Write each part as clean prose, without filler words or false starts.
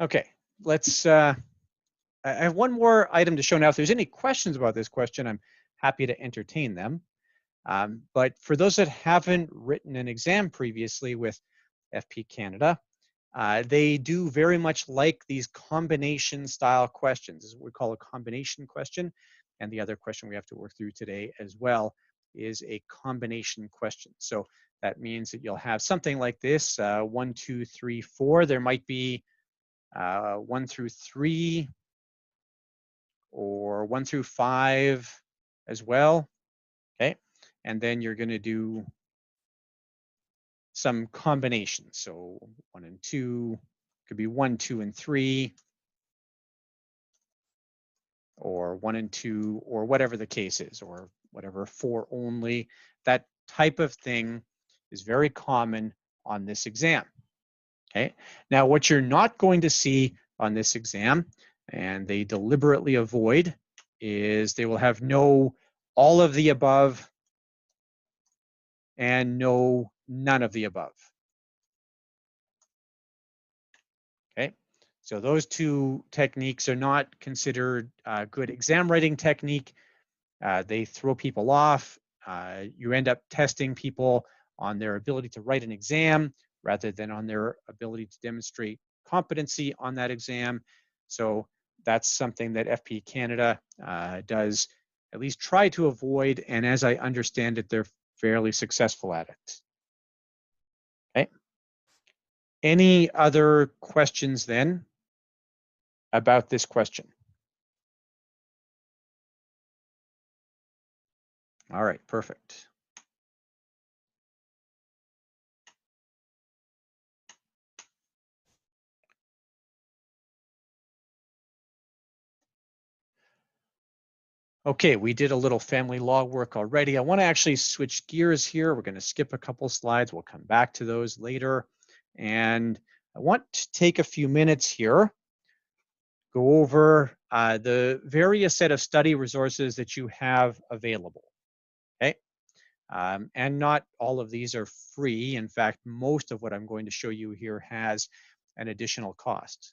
Okay, let's, I have one more item to show now. If there's any questions about this question, I'm happy to entertain them. But for those that haven't written an exam previously with FP Canada, they do very much like these combination style questions. This is what we call a combination question. And the other question we have to work through today as well is a combination question. So that means that you'll have something like this, 1, 2, 3, 4. There might be 1 through 3 or 1 through 5 as well. Okay. And then you're going to do some combinations. So 1 and 2 could be 1, 2, and 3, or 1 and 2, or whatever the case is, or whatever, 4 only. That type of thing is very common on this exam. Okay. Now, what you're not going to see on this exam, and they deliberately avoid, is they will have no all of the above and no none of the above. Okay. So those two techniques are not considered a good exam writing technique. They throw people off. You end up testing people on their ability to write an exam rather than on their ability to demonstrate competency on that exam. So that's something that FP Canada does at least try to avoid. And as I understand it, they're fairly successful at it. Okay. Any other questions then about this question? All right, perfect. Okay, we did a little family law work already. I want to actually switch gears here. We're going to skip a couple slides. We'll come back to those later. And I want to take a few minutes here, go over the various set of study resources that you have available. Okay. And not all of these are free. In fact, most of what I'm going to show you here has an additional cost.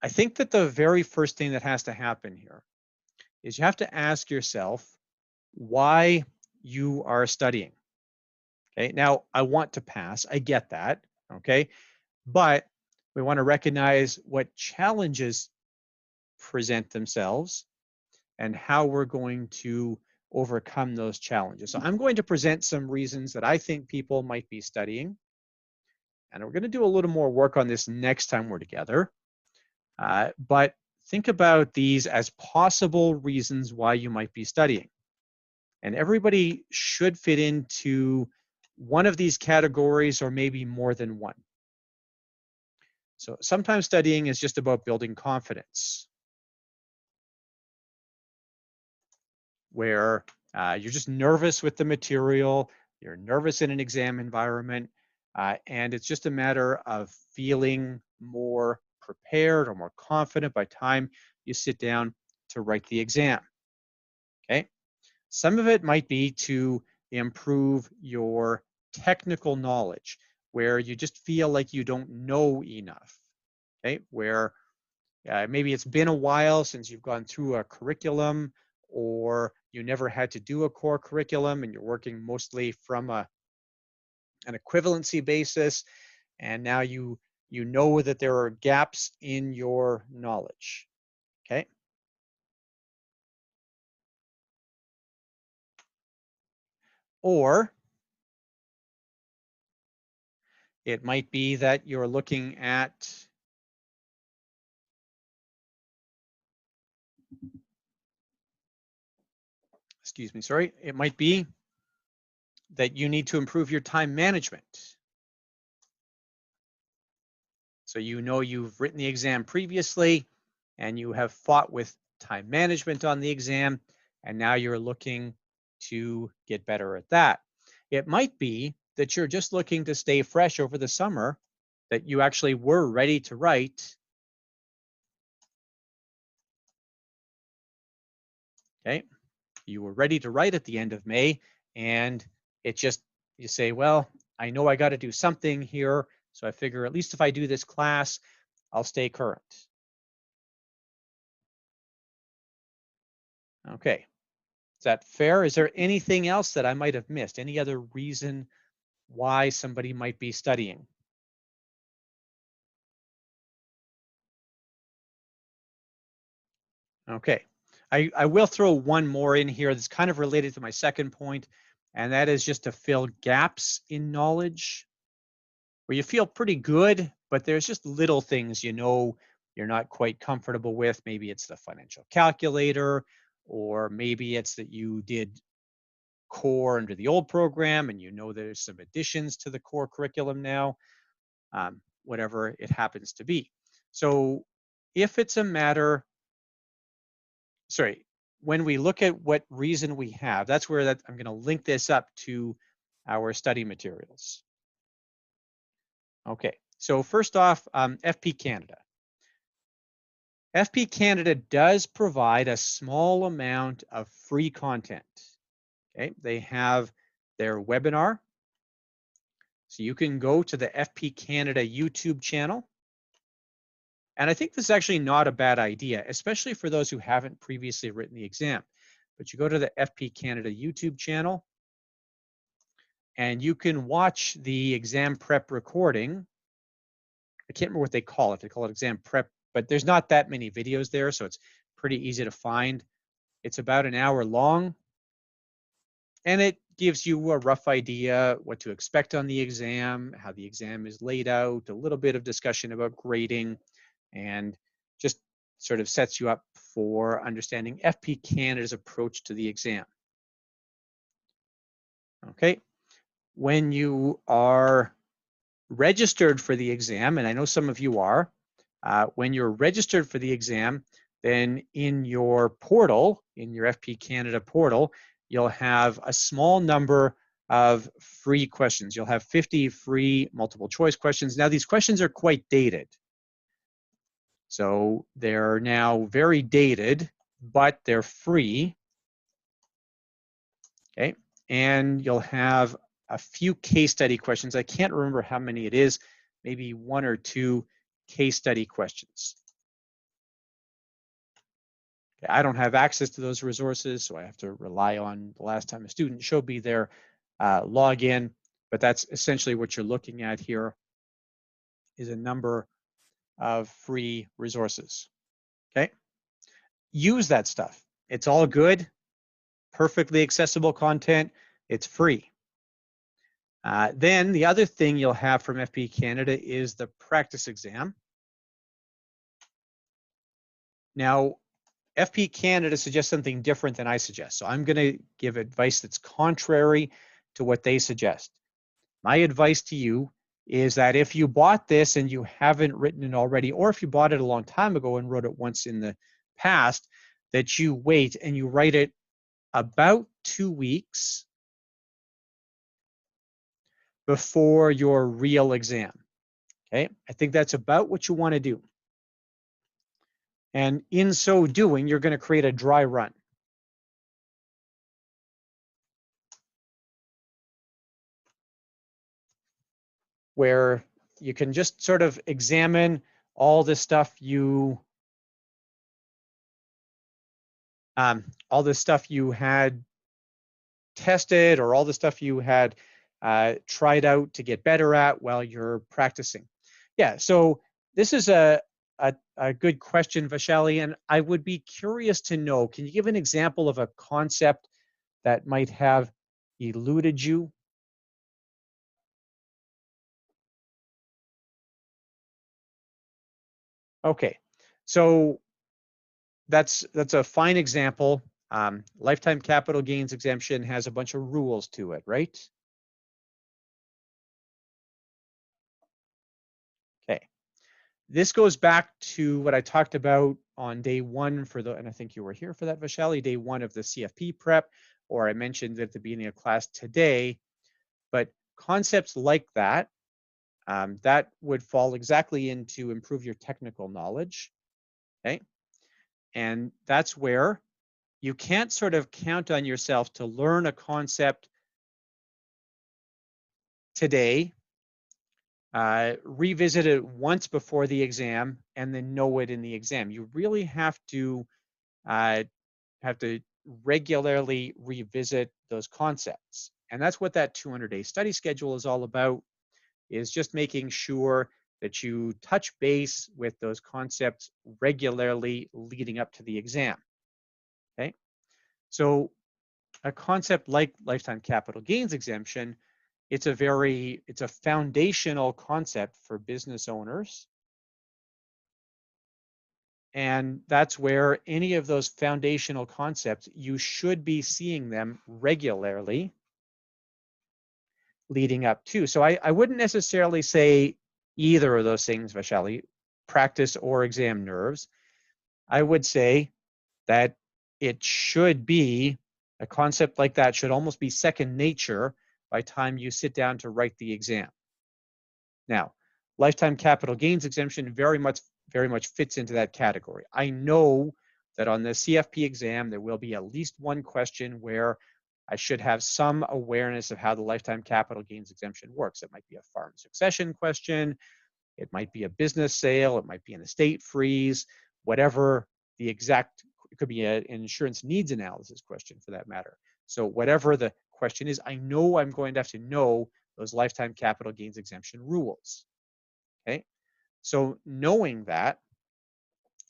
I think that the very first thing that has to happen here is you have to ask yourself why you are studying. Okay, now I want to pass, I get that, okay, but we want to recognize what challenges present themselves and how we're going to overcome those challenges. So I'm going to present some reasons that I think people might be studying, and we're going to do a little more work on this next time we're together. But think about these as possible reasons why you might be studying. And everybody should fit into one of these categories or maybe more than one. So sometimes studying is just about building confidence, where you're just nervous with the material, you're nervous in an exam environment, and it's just a matter of feeling more prepared or more confident by the time you sit down to write the exam. Okay. Some of it might be to improve your technical knowledge, where you just feel like you don't know enough. Okay, where maybe it's been a while since you've gone through a curriculum, or you never had to do a core curriculum and you're working mostly from an equivalency basis, and now you know that there are gaps in your knowledge. Okay. Or it might be that you're looking at, excuse me, sorry, it might be that you need to improve your time management. So you know you've written the exam previously and you have fought with time management on the exam, and now you're looking to get better at that. It might be that you're just looking to stay fresh over the summer, that you actually were ready to write. Okay. You were ready to write at the end of May, and it just, you say, well, I know I got to do something here. So I figure at least if I do this class, I'll stay current. Okay, is that fair? Is there anything else that I might have missed? Any other reason why somebody might be studying? Okay, I will throw one more in here that's kind of related to my second point, and that is just to fill gaps in knowledge where you feel pretty good, but there's just little things you're not quite comfortable with. Maybe it's the financial calculator, or maybe it's that you did core under the old program and there's some additions to the core curriculum now, whatever it happens to be. So if it's a matter, sorry, when we look at what reason we have, that's where I'm going to link this up to our study materials. Okay, so first off, FP Canada. FP Canada does provide a small amount of free content. Okay, they have their webinar. So you can go to the FP Canada YouTube channel. And I think this is actually not a bad idea, especially for those who haven't previously written the exam. But you go to the FP Canada YouTube channel and you can watch the exam prep recording. I can't remember what they call it. They call it exam prep, but there's not that many videos there, so it's pretty easy to find. It's about an hour long, and it gives you a rough idea what to expect on the exam, how the exam is laid out, a little bit of discussion about grading, and just sort of sets you up for understanding FP Canada's approach to the exam. Okay, when you are registered for the exam, and I know some of you are, when you're registered for the exam, then in your portal, in your FP Canada portal, you'll have a small number of free questions. You'll have 50 free multiple choice questions. Now, these questions are quite dated. So they're now very dated, but they're free. Okay, and you'll have a few case study questions. I can't remember how many it is, maybe one or two case study questions. Okay, I don't have access to those resources, so I have to rely on the last time a student showed me their login, but that's essentially what you're looking at here is a number of free resources. Okay, use that stuff. It's all good, perfectly accessible content. It's free. Then the other thing you'll have from FP Canada is the practice exam. Now, FP Canada suggests something different than I suggest. So I'm going to give advice that's contrary to what they suggest. My advice to you is that if you bought this and you haven't written it already, or if you bought it a long time ago and wrote it once in the past, that you wait and you write it about 2 weeks before your real exam. Okay, I think that's about what you want to do. And in so doing, you're going to create a dry run. Where you can just sort of examine all the stuff you had tested, or all the stuff you had tried out to get better at while you're practicing. Yeah, so this is a good question, Vaishali, and I would be curious to know, can you give an example of a concept that might have eluded you? Okay, so that's a fine example. Lifetime capital gains exemption has a bunch of rules to it, right? Okay. This goes back to what I talked about on day one and I think you were here for that, Vaishali, day one of the CFP prep, or I mentioned at the beginning of class today, but concepts like that, that would fall exactly into improve your technical knowledge, okay? And that's where you can't sort of count on yourself to learn a concept today revisit it once before the exam and then know it in the exam. You really uh, have to regularly revisit those concepts. And that's what that 200-day study schedule is all about, is just making sure that you touch base with those concepts regularly leading up to the exam. Okay. So a concept like lifetime capital gains exemption, it's a foundational concept for business owners. And that's where any of those foundational concepts, you should be seeing them regularly leading up to. So I wouldn't necessarily say either of those things, Vaishali, practice or exam nerves. I would say that it should be a concept like that should almost be second nature by time you sit down to write the exam. Now, lifetime capital gains exemption very much fits into that category. I know that on the CFP exam, there will be at least one question where I should have some awareness of how the lifetime capital gains exemption works. It might be a farm succession question. It might be a business sale. It might be an estate freeze, whatever the exact, it could be an insurance needs analysis question for that matter. So whatever the question is, I know I'm going to have to know those lifetime capital gains exemption rules. Okay. So knowing that,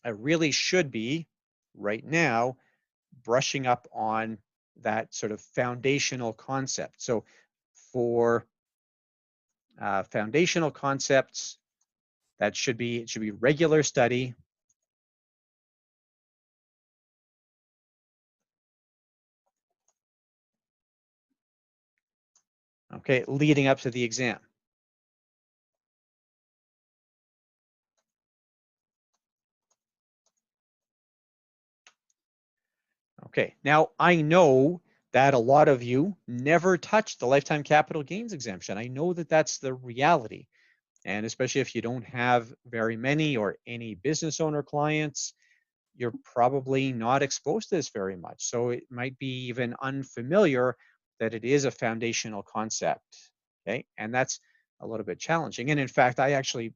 I really should be right now brushing up on that sort of foundational concept. So for foundational concepts, it should be regular study. Okay, leading up to the exam. Okay, now I know that a lot of you never touched the lifetime capital gains exemption. I know that that's the reality. And especially if you don't have very many or any business owner clients, you're probably not exposed to this very much. So it might be even unfamiliar that it is a foundational concept. Okay, and that's a little bit challenging. And in fact, I actually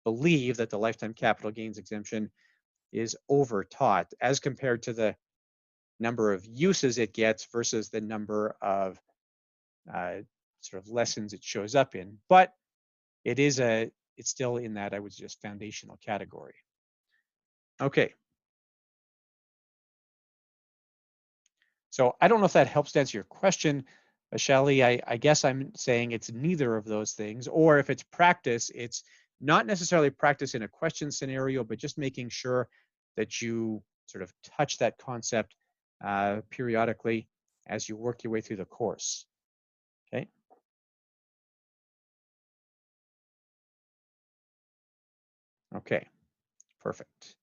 believe that the lifetime capital gains exemption is overtaught as compared to the number of uses it gets versus the number of sort of lessons it shows up in. But it's still in that, I would suggest, foundational category. Okay. So I don't know if that helps to answer your question, Shelley. I guess I'm saying it's neither of those things, or if it's practice, it's not necessarily practice in a question scenario, but just making sure that you sort of touch that concept periodically as you work your way through the course. Okay. Okay, perfect.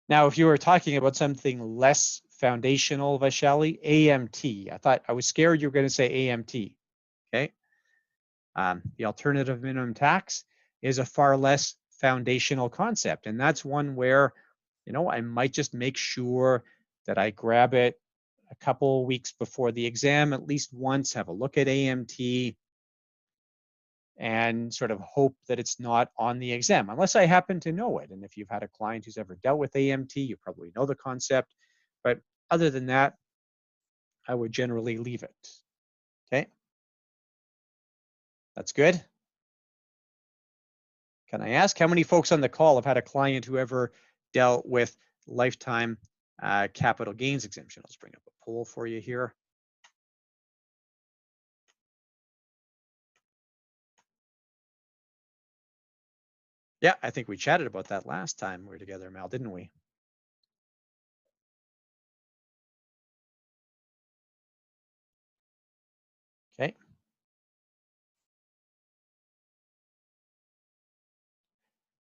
Now, if you were talking about something less foundational, Vaishali, AMT. I was scared you were going to say AMT. Okay. The alternative minimum tax is a far less foundational concept. And that's one where, I might just make sure that I grab it a couple weeks before the exam, at least once, have a look at AMT, and sort of hope that it's not on the exam, unless I happen to know it. And if you've had a client who's ever dealt with AMT, you probably know the concept. But other than that, I would generally leave it. Okay, that's good. Can I ask how many folks on the call have had a client who ever dealt with lifetime capital gains exemption? Let's bring up a poll for you here. Yeah, I think we chatted about that last time we were together, Mal, didn't we? Okay.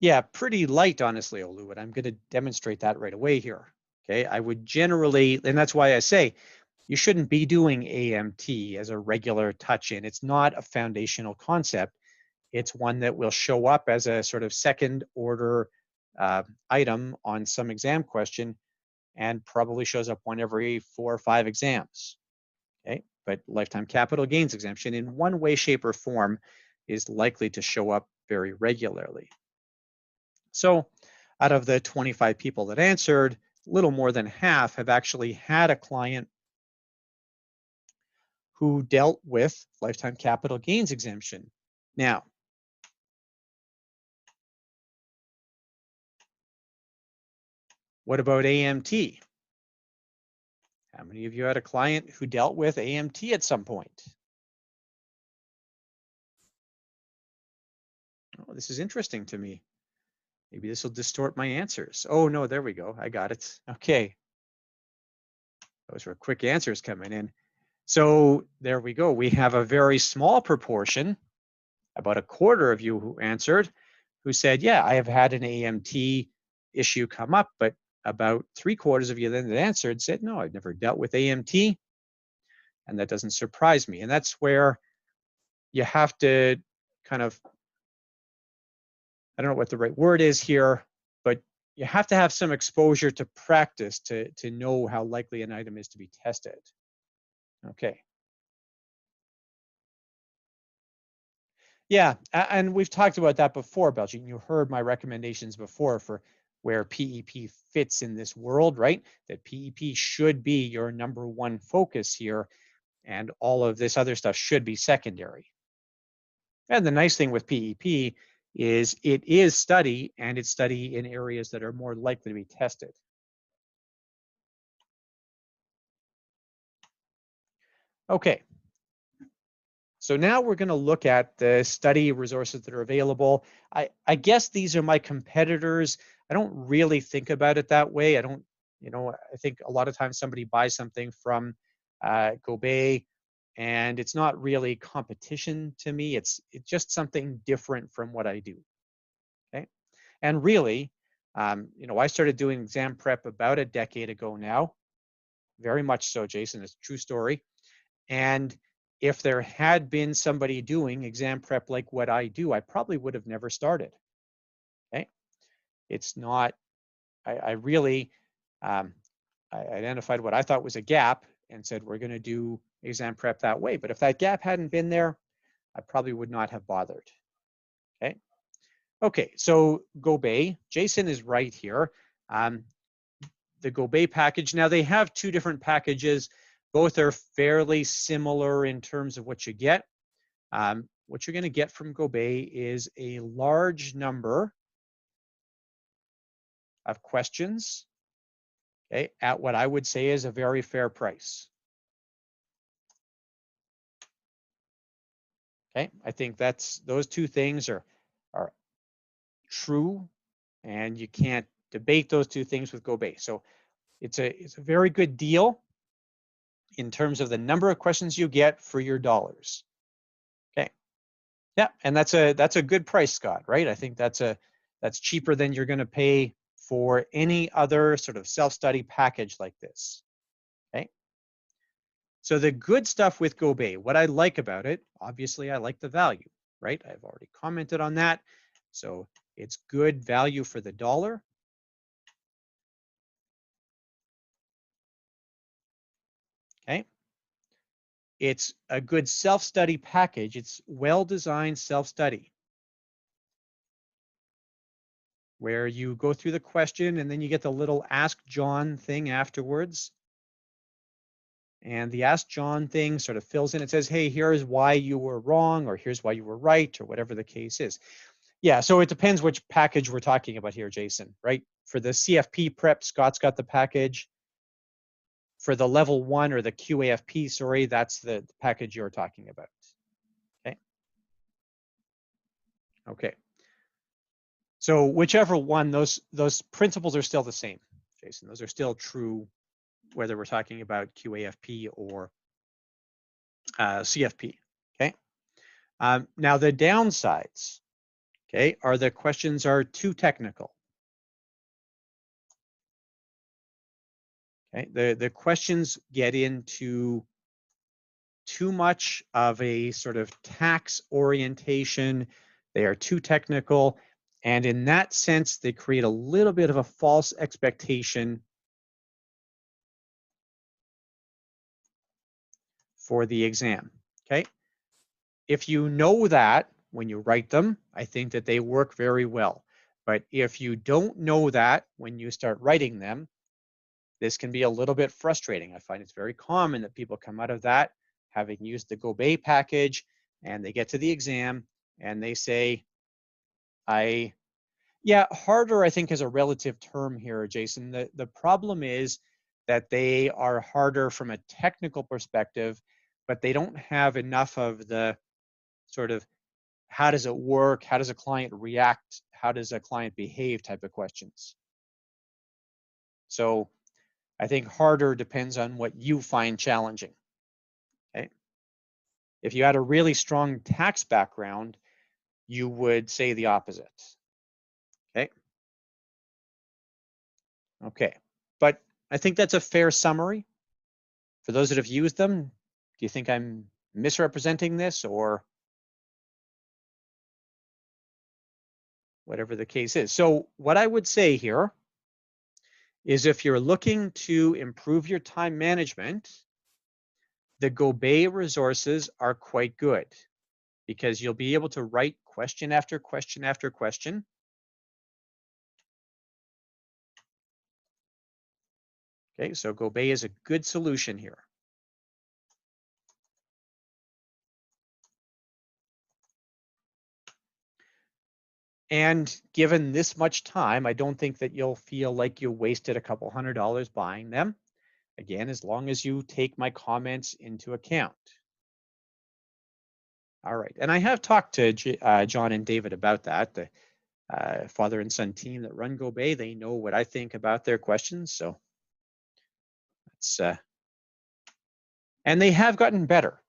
Yeah, pretty light, honestly, Olu, and I'm going to demonstrate that right away here. Okay, I would generally, and that's why I say you shouldn't be doing AMT as a regular touch-in. It's not a foundational concept. It's one that will show up as a sort of second order item on some exam question and probably shows up one every 4 or 5 exams. Okay, but lifetime capital gains exemption in one way, shape, or form is likely to show up very regularly. So out of the 25 people that answered, a little more than half have actually had a client who dealt with lifetime capital gains exemption. Now, what about AMT? How many of you had a client who dealt with AMT at some point? Oh, this is interesting to me. Maybe this will distort my answers. Oh, no, there we go. I got it. Okay. Those were quick answers coming in. So there we go. We have a very small proportion, about a quarter of you who answered, who said, yeah, I have had an AMT issue come up, but about 3/4 of you then that answered said, no, I've never dealt with AMT. And that doesn't surprise me. And that's where you have to kind of, I don't know what the right word is here, but you have to have some exposure to practice to know how likely an item is to be tested. Okay. Yeah, and we've talked about that before, Belgian. You heard my recommendations before for where PEP fits in this world, right? That PEP should be your number one focus here, and all of this other stuff should be secondary. And the nice thing with PEP is it is study, and it's study in areas that are more likely to be tested. Okay. So now we're going to look at the study resources that are available. I guess these are my competitors. I don't really think about it that way. I don't, I think a lot of times somebody buys something from GoBay, and it's not really competition to me. It's just something different from what I do. Okay, and really, I started doing exam prep about a decade ago now. Very much so, Jason. It's a true story. And if there had been somebody doing exam prep like what I do, I probably would have never started. Okay, it's not. I really I identified what I thought was a gap and said we're going to do exam prep that way. But if that gap hadn't been there, I probably would not have bothered. Okay. Okay. So GoBay, Jason is right here. The GoBay package. Now they have two different packages. Both are fairly similar in terms of what you get. What you're going to get from GoBay is a large number of questions, okay, at what I would say is a very fair price. Okay, I think those two things are true, and you can't debate those two things with GoBay. So it's a very good deal in terms of the number of questions you get for your dollars. Okay. Yeah, and that's a good price, Scott, right? I think that's cheaper than you're going to pay for any other sort of self-study package like this. Okay. So the good stuff with GoBay, what I like about it, obviously I like the value, right? I've already commented on that. So it's good value for the dollar. Okay. It's a good self-study package. It's well-designed self-study where you go through the question and then you get the little Ask John thing afterwards. And the Ask John thing sort of fills in. It says, hey, here's why you were wrong, or here's why you were right, or whatever the case is. Yeah, so it depends which package we're talking about here, Jason, right? For the CFP prep, Scott's got the package. For the level 1 or the QAFP, sorry, that's the package you're talking about. Okay. Okay. So whichever one, those principles are still the same, Jason. Those are still true, whether we're talking about QAFP or CFP. Okay. Now the downsides, okay, are the questions are too technical. Okay. The questions get into too much of a sort of tax orientation. They are too technical. And in that sense, they create a little bit of a false expectation for the exam, okay? If you know that when you write them, I think that they work very well. But if you don't know that when you start writing them, this can be a little bit frustrating. I find it's very common that people come out of that having used the GoBay package and they get to the exam and they say, yeah, harder I think is a relative term here, Jason. The problem is that they are harder from a technical perspective, but they don't have enough of the sort of how does it work? How does a client react? How does a client behave type of questions. So I think harder depends on what you find challenging. Okay. If you had a really strong tax background, you would say the opposite. Okay. Okay. But I think that's a fair summary. For those that have used them, do you think I'm misrepresenting this or whatever the case is? So what I would say here is if you're looking to improve your time management, the GoBay resources are quite good because you'll be able to write question after question after question. Okay, so GoBay is a good solution here. And given this much time, I don't think that you'll feel like you wasted a couple $100 buying them. Again, as long as you take my comments into account. All right, and I have talked to John and David about that, the father and son team that run GoBay. They know what I think about their questions, so that's and they have gotten better.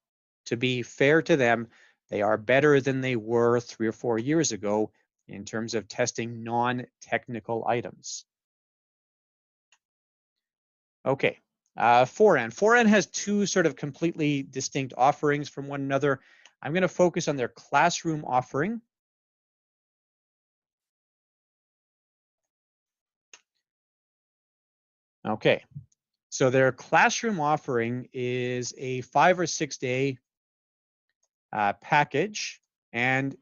To be fair to them, they are better than they were 3 or 4 years ago in terms of testing non-technical items. Okay, 4N. 4N has two sort of completely distinct offerings from one another. I'm going to focus on their classroom offering. Okay, so their classroom offering is a 5 or 6 day package, and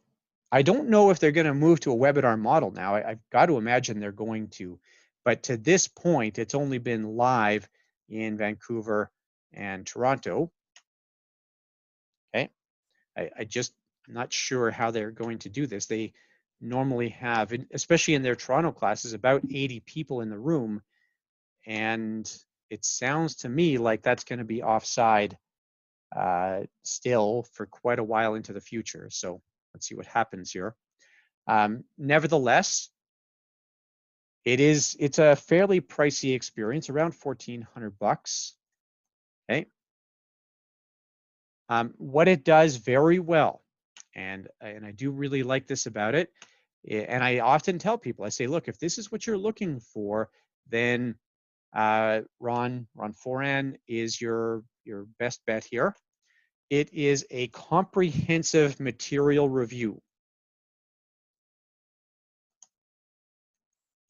I don't know if they're going to move to a webinar model now. I've got to imagine they're going to, but to this point, it's only been live in Vancouver and Toronto. Okay, I'm not sure how they're going to do this. They normally have, especially in their Toronto classes, about 80 people in the room, and it sounds to me like that's going to be offside still for quite a while into the future. So let's see what happens here. Nevertheless, it's a fairly pricey experience, around $1,400. Okay. What it does very well, and I do really like this about it, and I often tell people, I say, look, if this is what you're looking for, then Ron 4N is your best bet here. It is a comprehensive material review.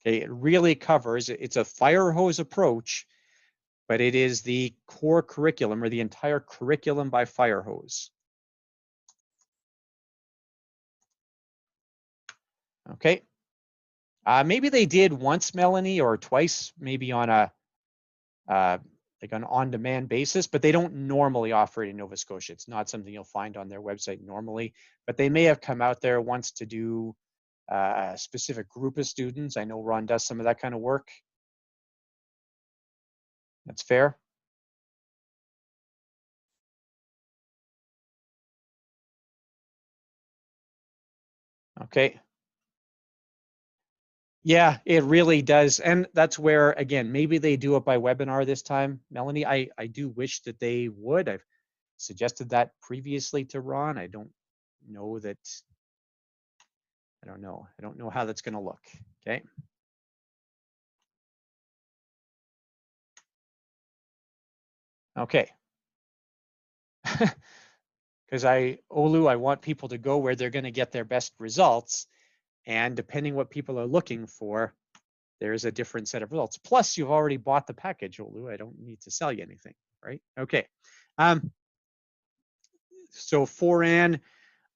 Okay, it really covers, it's a fire hose approach, but it is the core curriculum or the entire curriculum by fire hose. Okay. Maybe they did once, Melanie, or twice, maybe on a like an on-demand basis, but they don't normally offer it in Nova Scotia. It's not something you'll find on their website normally, but they may have come out there once to do a specific group of students. I know Ron does some of that kind of work. That's fair. Okay. Yeah, it really does. And that's where, again, maybe they do it by webinar this time. Melanie, I do wish that they would. I've suggested that previously to Ron. I don't know that, I don't know. I don't know how that's going to look. Okay. Okay. Because Olu, I want people to go where they're going to get their best results. And depending what people are looking for, there's a different set of results. Plus, you've already bought the package, Olu. I don't need to sell you anything, right? Okay. So Foran,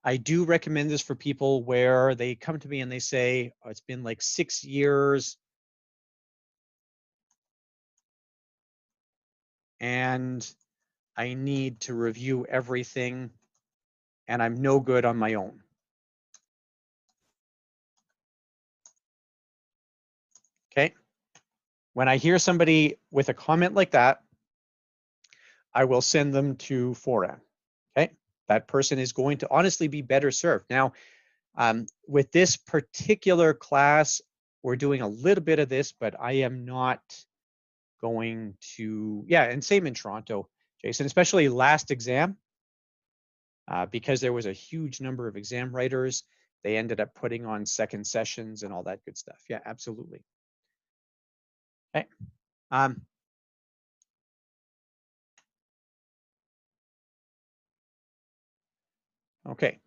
I do recommend this for people where they come to me and they say, oh, it's been like 6 years and I need to review everything and I'm no good on my own. Okay. When I hear somebody with a comment like that, I will send them to Foran. Okay. That person is going to honestly be better served. Now, with this particular class, we're doing a little bit of this, but I am not going to, yeah, and same in Toronto, Jason, especially last exam, because there was a huge number of exam writers. They ended up putting on second sessions and all that good stuff. Yeah, absolutely. Okay. Okay.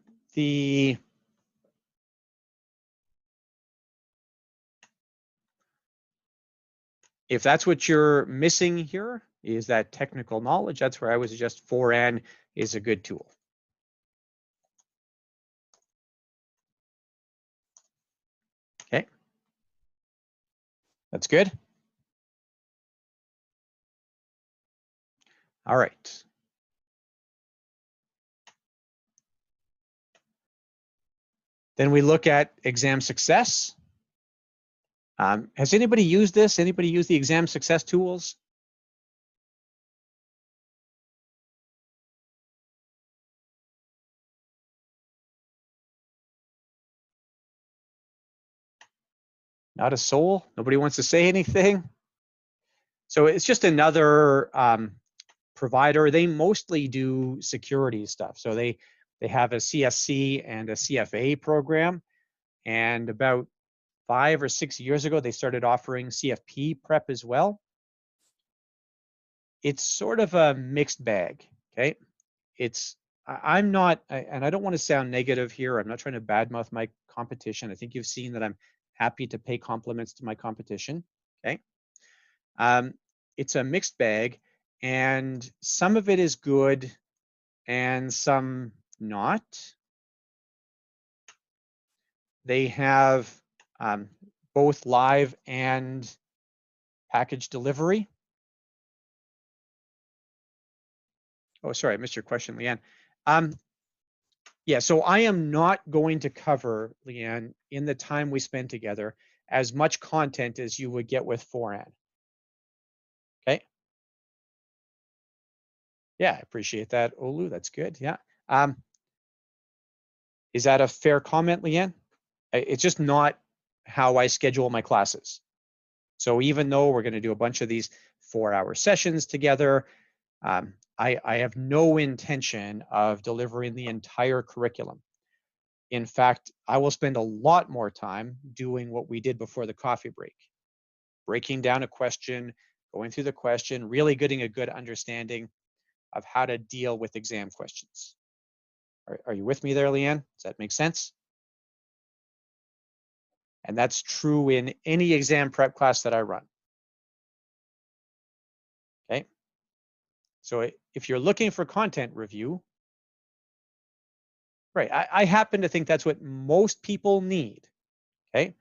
If that's what you're missing here, is that technical knowledge, that's where I would suggest Foran is a good tool. Okay. That's good. All right. Then we look at exam success. Has anybody used this? Anybody use the exam success tools? Not a soul? Nobody wants to say anything? So it's just another provider. They mostly do security stuff. So they have a CSC and a CFA program. And about 5 or 6 years ago, they started offering CFP prep as well. It's sort of a mixed bag, okay? I'm not, and I don't want to sound negative here. I'm not trying to badmouth my competition. I think you've seen that I'm happy to pay compliments to my competition, okay? It's a mixed bag, and some of it is good and some not. They have both live and package delivery. Oh, sorry, I missed your question, Leanne. Yeah, so I am not going to cover, Leanne, in the time we spend together, as much content as you would get with Foran. Okay. Yeah, I appreciate that, Olu. That's good. Yeah. Is that a fair comment, Leanne? It's just not how I schedule my classes. So even though we're going to do a bunch of these 4-hour sessions together, I have no intention of delivering the entire curriculum. In fact, I will spend a lot more time doing what we did before the coffee break, breaking down a question, going through the question, really getting a good understanding of how to deal with exam questions. Are you with me there, Leanne? Does that make sense? And that's true in any exam prep class that I run. Okay. So if you're looking for content review, right, I happen to think that's what most people need. Okay.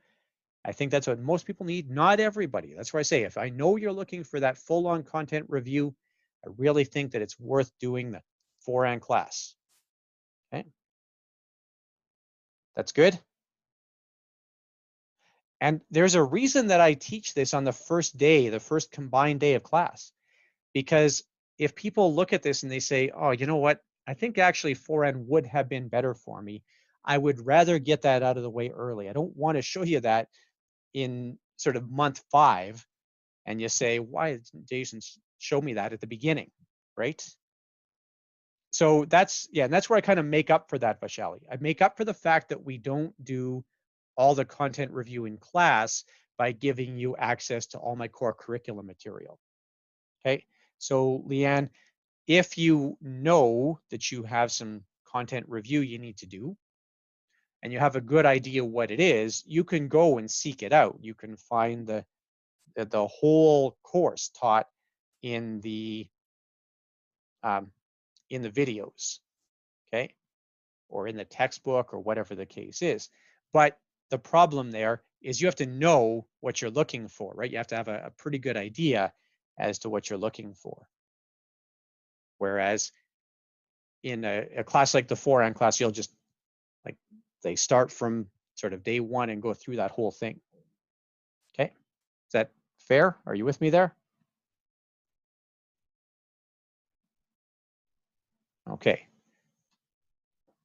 I think that's what most people need, not everybody. That's where I say, if I know you're looking for that full-on content review, I really think that it's worth doing the Foran class. Okay. That's good. And there's a reason that I teach this on the first day, the first combined day of class, because if people look at this and they say, oh, you know what, I think actually Foran would have been better for me, I would rather get that out of the way early. I don't want to show you that in sort of month 5 and you say, why didn't Jason show me that at the beginning, right? So that's, yeah, and that's where I kind of make up for that, Vaishali. I make up for the fact that we don't do all the content review in class by giving you access to all my core curriculum material. Okay, so Leanne, if you know that you have some content review you need to do, and you have a good idea what it is, you can go and seek it out. You can find the whole course taught in the videos. okay, or in the textbook or whatever the case is. But the problem there is you have to know what you're looking for, right? You have to have a pretty good idea as to what you're looking for. Whereas in a class like the 4N class, you'll just like they start from sort of day one and go through that whole thing. Okay, is that fair? Are you with me there? Okay.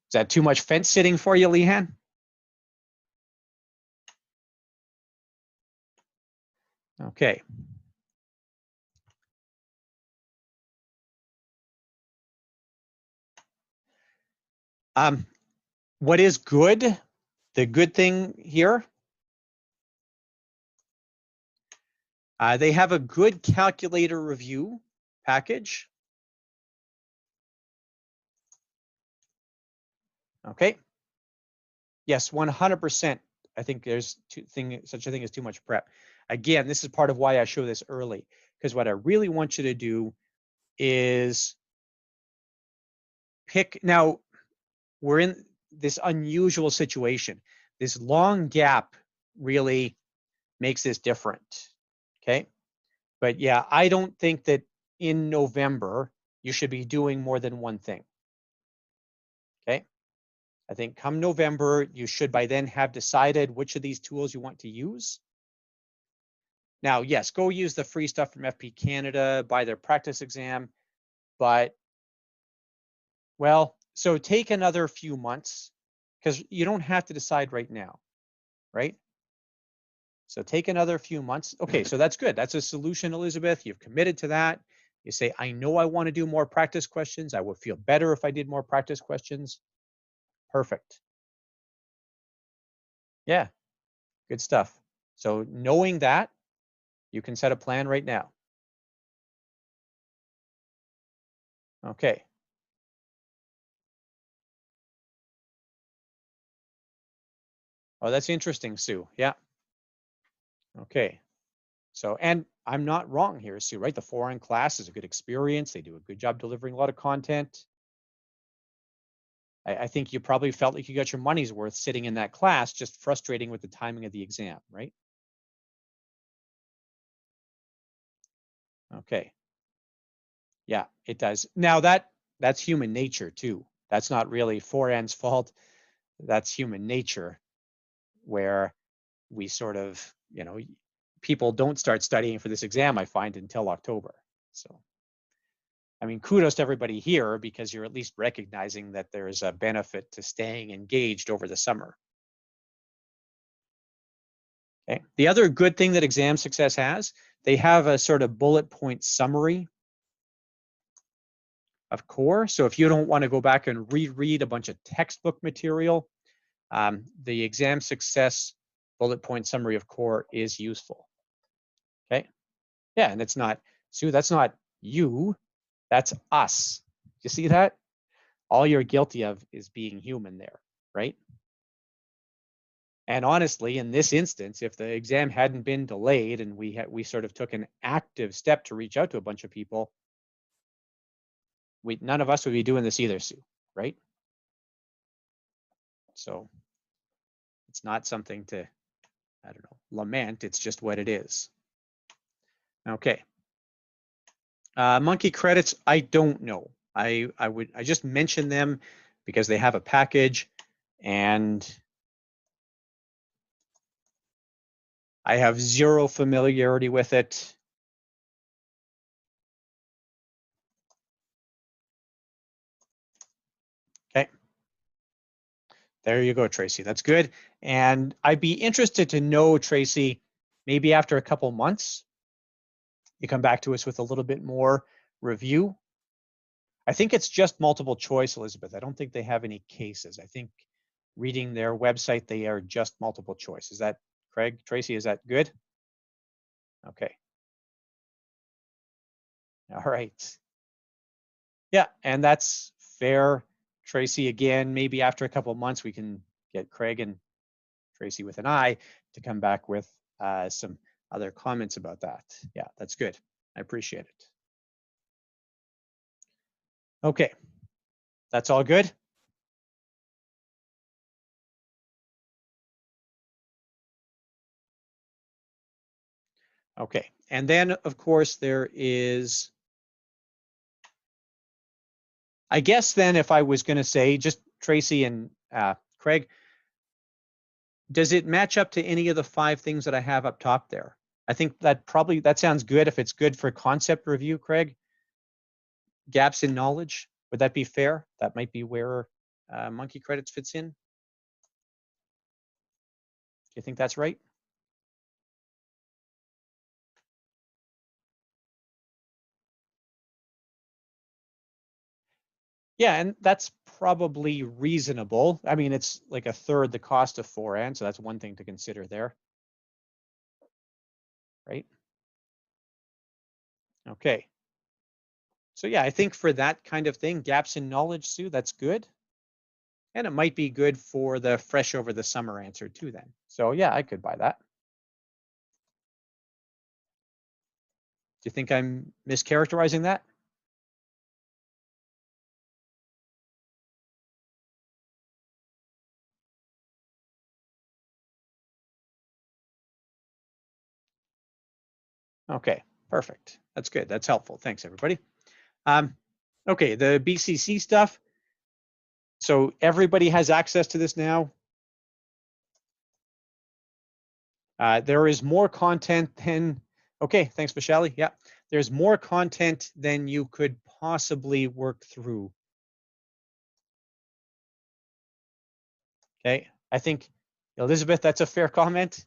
Is that too much fence sitting for you, Leanne? Okay. What is good? The good thing here, they have a good calculator review package. Okay. Yes, 100%. I think there's such a thing as too much prep. Again, this is part of why I show this early, because what I really want you to do is pick. Now, we're in this unusual situation. This long gap really makes this different. Okay. But yeah, I don't think that in November you should be doing more than one thing. Okay. I think come November, you should by then have decided which of these tools you want to use. Now, yes, go use the free stuff from FP Canada, buy their practice exam, but well, so take another few months because you don't have to decide right now, right? So take another few months. Okay, so that's good. That's a solution, Elizabeth. You've committed to that. You say, I know I want to do more practice questions. I would feel better if I did more practice questions. Perfect. Yeah, good stuff. So knowing that, you can set a plan right now. Okay. Oh, that's interesting, Sue. Yeah. Okay. So, and I'm not wrong here, Sue, right? The 4N class is a good experience. They do a good job delivering a lot of content. I think you probably felt like you got your money's worth sitting in that class, just frustrating with the timing of the exam, right? Okay. Yeah, it does. Now that's human nature too. That's not really 4N's fault. That's human nature where we sort of, people don't start studying for this exam, I find, until October. So, I mean, kudos to everybody here because you're at least recognizing that there's a benefit to staying engaged over the summer. Okay. The other good thing that Exam Success has, they have a sort of bullet point summary of core. So if you don't want to go back and reread a bunch of textbook material, the Exam Success bullet point summary of core is useful. Okay. Yeah, and it's not, Sue, that's not you, that's us. You see that? All you're guilty of is being human there, right? And honestly, in this instance, if the exam hadn't been delayed and we sort of took an active step to reach out to a bunch of people, none of us would be doing this either, Sue, right? So it's not something to, I don't know, lament. It's just what it is. Okay. Monkey credits, I don't know. I just mention them because they have a package and I have zero familiarity with it. Okay. There you go, Tracy. That's good. And I'd be interested to know, Tracy, maybe after a couple months, you come back to us with a little bit more review. I think it's just multiple choice, Elizabeth. I don't think they have any cases. I think reading their website, they are just multiple choice. Is that Craig, Tracy, is that good? Okay. All right. Yeah, and that's fair. Tracy, again, maybe after a couple of months, we can get Craig and Tracy with an I to come back with some other comments about that. Yeah, that's good. I appreciate it. Okay, that's all good. Okay, and then of course there is, I guess then if I was going to say, just Tracy and Craig, does it match up to any of the 5 things that I have up top there? I think that sounds good if it's good for concept review, Craig. Gaps in knowledge, would that be fair? That might be where monkey credits fits in. Do you think that's right? Yeah, and that's probably reasonable. I mean, it's like a third the cost of 4N, so that's one thing to consider there, right? Okay. So yeah, I think for that kind of thing, gaps in knowledge, Sue, that's good. And it might be good for the fresh over the summer answer too then. So yeah, I could buy that. Do you think I'm mischaracterizing that? Okay, perfect. That's good. That's helpful. Thanks, everybody. Okay, the BCC stuff. So everybody has access to this now. There is more content than, okay, thanks, Michelle. Yeah, there's more content than you could possibly work through. Okay, I think, Elizabeth, that's a fair comment.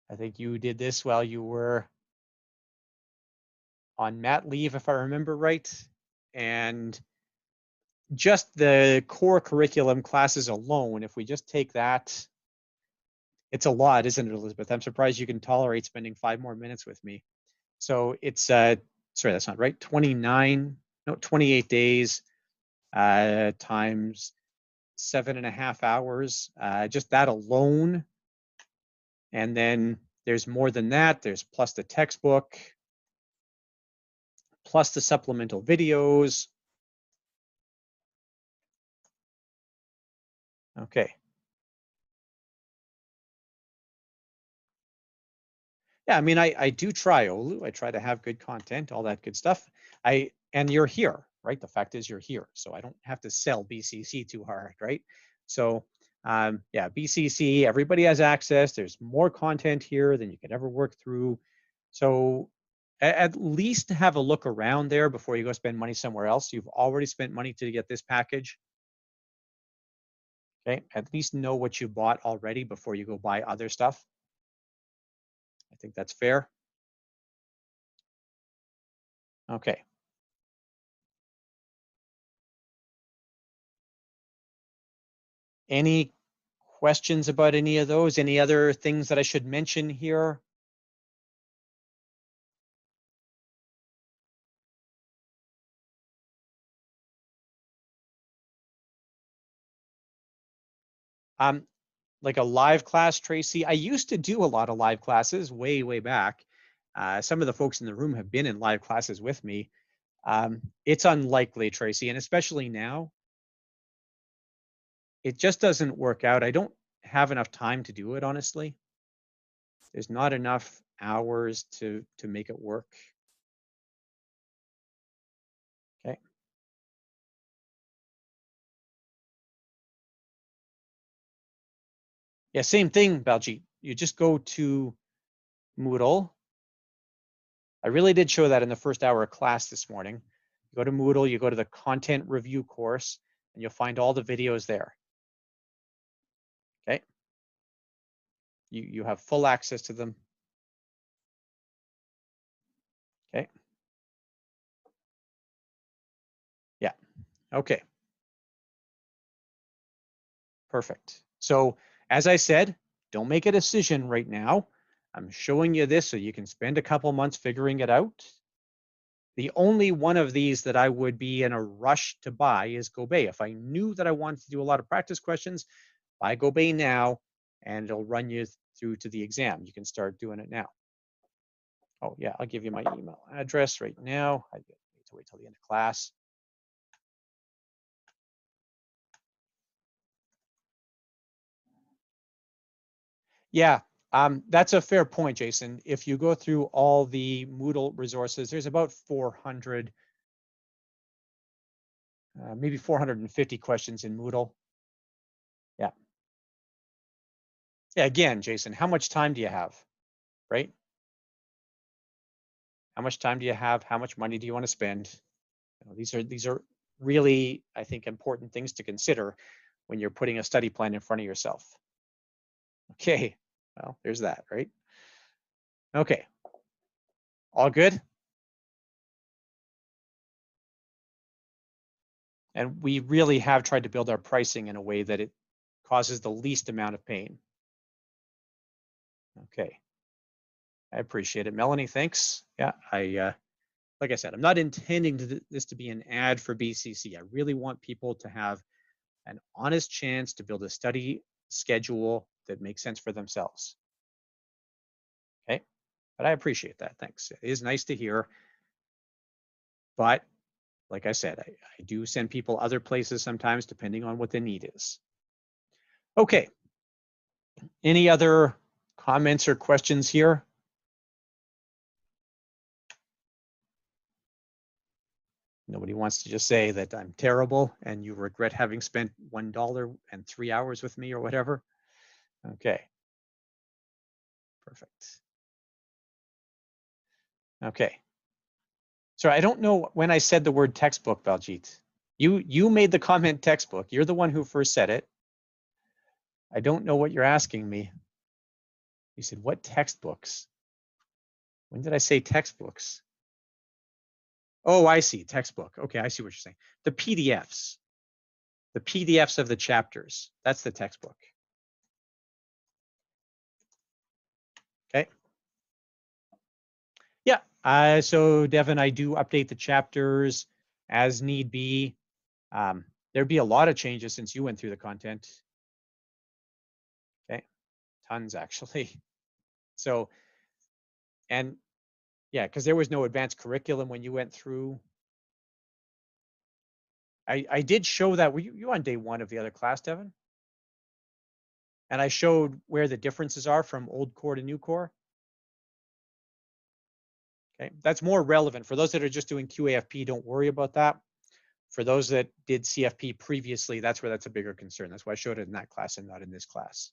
I think you did this while you were on mat leave, if I remember right. And just the core curriculum classes alone, if we just take that, it's a lot, isn't it, Elizabeth? I'm surprised you can tolerate spending 5 more minutes with me. So it's, sorry, that's not right, 28 days times 7.5 hours, just that alone. And then there's more than that. There's plus the textbook, plus the supplemental videos. Okay. Yeah, I mean, I do try, Olu. I try to have good content, all that good stuff. And you're here, right? The fact is you're here. So I don't have to sell BCC too hard, right? So yeah, BCC, everybody has access. There's more content here than you could ever work through. So at least have a look around there before you go spend money somewhere else. You've already spent money to get this package. Okay, at least know what you bought already before you go buy other stuff. I think that's fair. Okay. Any questions about any of those? Any other things that I should mention here? Like a live class, Tracy. I used to do a lot of live classes way back. Some of the folks in the room have been in live classes with me. It's unlikely, Tracy, and especially now, it just doesn't work out. I don't have enough time to do it, honestly. There's not enough hours to make it work. Okay. Yeah, same thing, Baljeet. You just go to Moodle. I really did show that in the first hour of class this morning. You go to Moodle, you go to the content review course, and you'll find all the videos there. Okay. You have full access to them. Okay. Yeah. Okay. Perfect. So as I said, don't make a decision right now. I'm showing you this so you can spend a couple months figuring it out. The only one of these that I would be in a rush to buy is Gobay. If I knew that I wanted to do a lot of practice questions, buy Gobay now, and it'll run you through to the exam. You can start doing it now. Oh yeah, I'll give you my email address right now. I need to wait till the end of class. Yeah, That's a fair point, Jason. If you go through all the Moodle resources, there's about 400, maybe 450 questions in Moodle. Yeah. Yeah, again, Jason, how much time do you have, right? How much time do you have? How much money do you want to spend? You know, these are really, I think, important things to consider when you're putting a study plan in front of yourself. Okay, well, there's that, right? Okay, all good? And we really have tried to build our pricing in a way that it causes the least amount of pain. Okay, I appreciate it. Melanie, thanks. Yeah, like I said, I'm not intending this to be an ad for BCC. I really want people to have an honest chance to build a study schedule that makes sense for themselves. Okay, but I appreciate that. Thanks. It is nice to hear. But like I said, I do send people other places sometimes depending on what the need is. Okay, any other comments or questions here? Nobody wants to just say that I'm terrible and you regret having spent $1 and 3 hours with me or whatever. Okay, perfect. Okay. So I don't know when I said the word textbook, Baljit. You made the comment textbook. You're the one who first said it. I don't know what you're asking me. You said, what textbooks? When did I say textbooks? Oh, I see, textbook. Okay, I see what you're saying. The PDFs. The PDFs of the chapters. That's the textbook. Okay. Yeah, so Devin, I do update the chapters as need be. There'd be a lot of changes since you went through the content. Okay, tons actually. So, and yeah, because there was no advanced curriculum when you went through. I did show that. Were you on day 1 of the other class, Devin? And I showed where the differences are from old core to new core. Okay, that's more relevant. For those that are just doing QAFP, don't worry about that. For those that did CFP previously, that's where that's a bigger concern. That's why I showed it in that class and not in this class.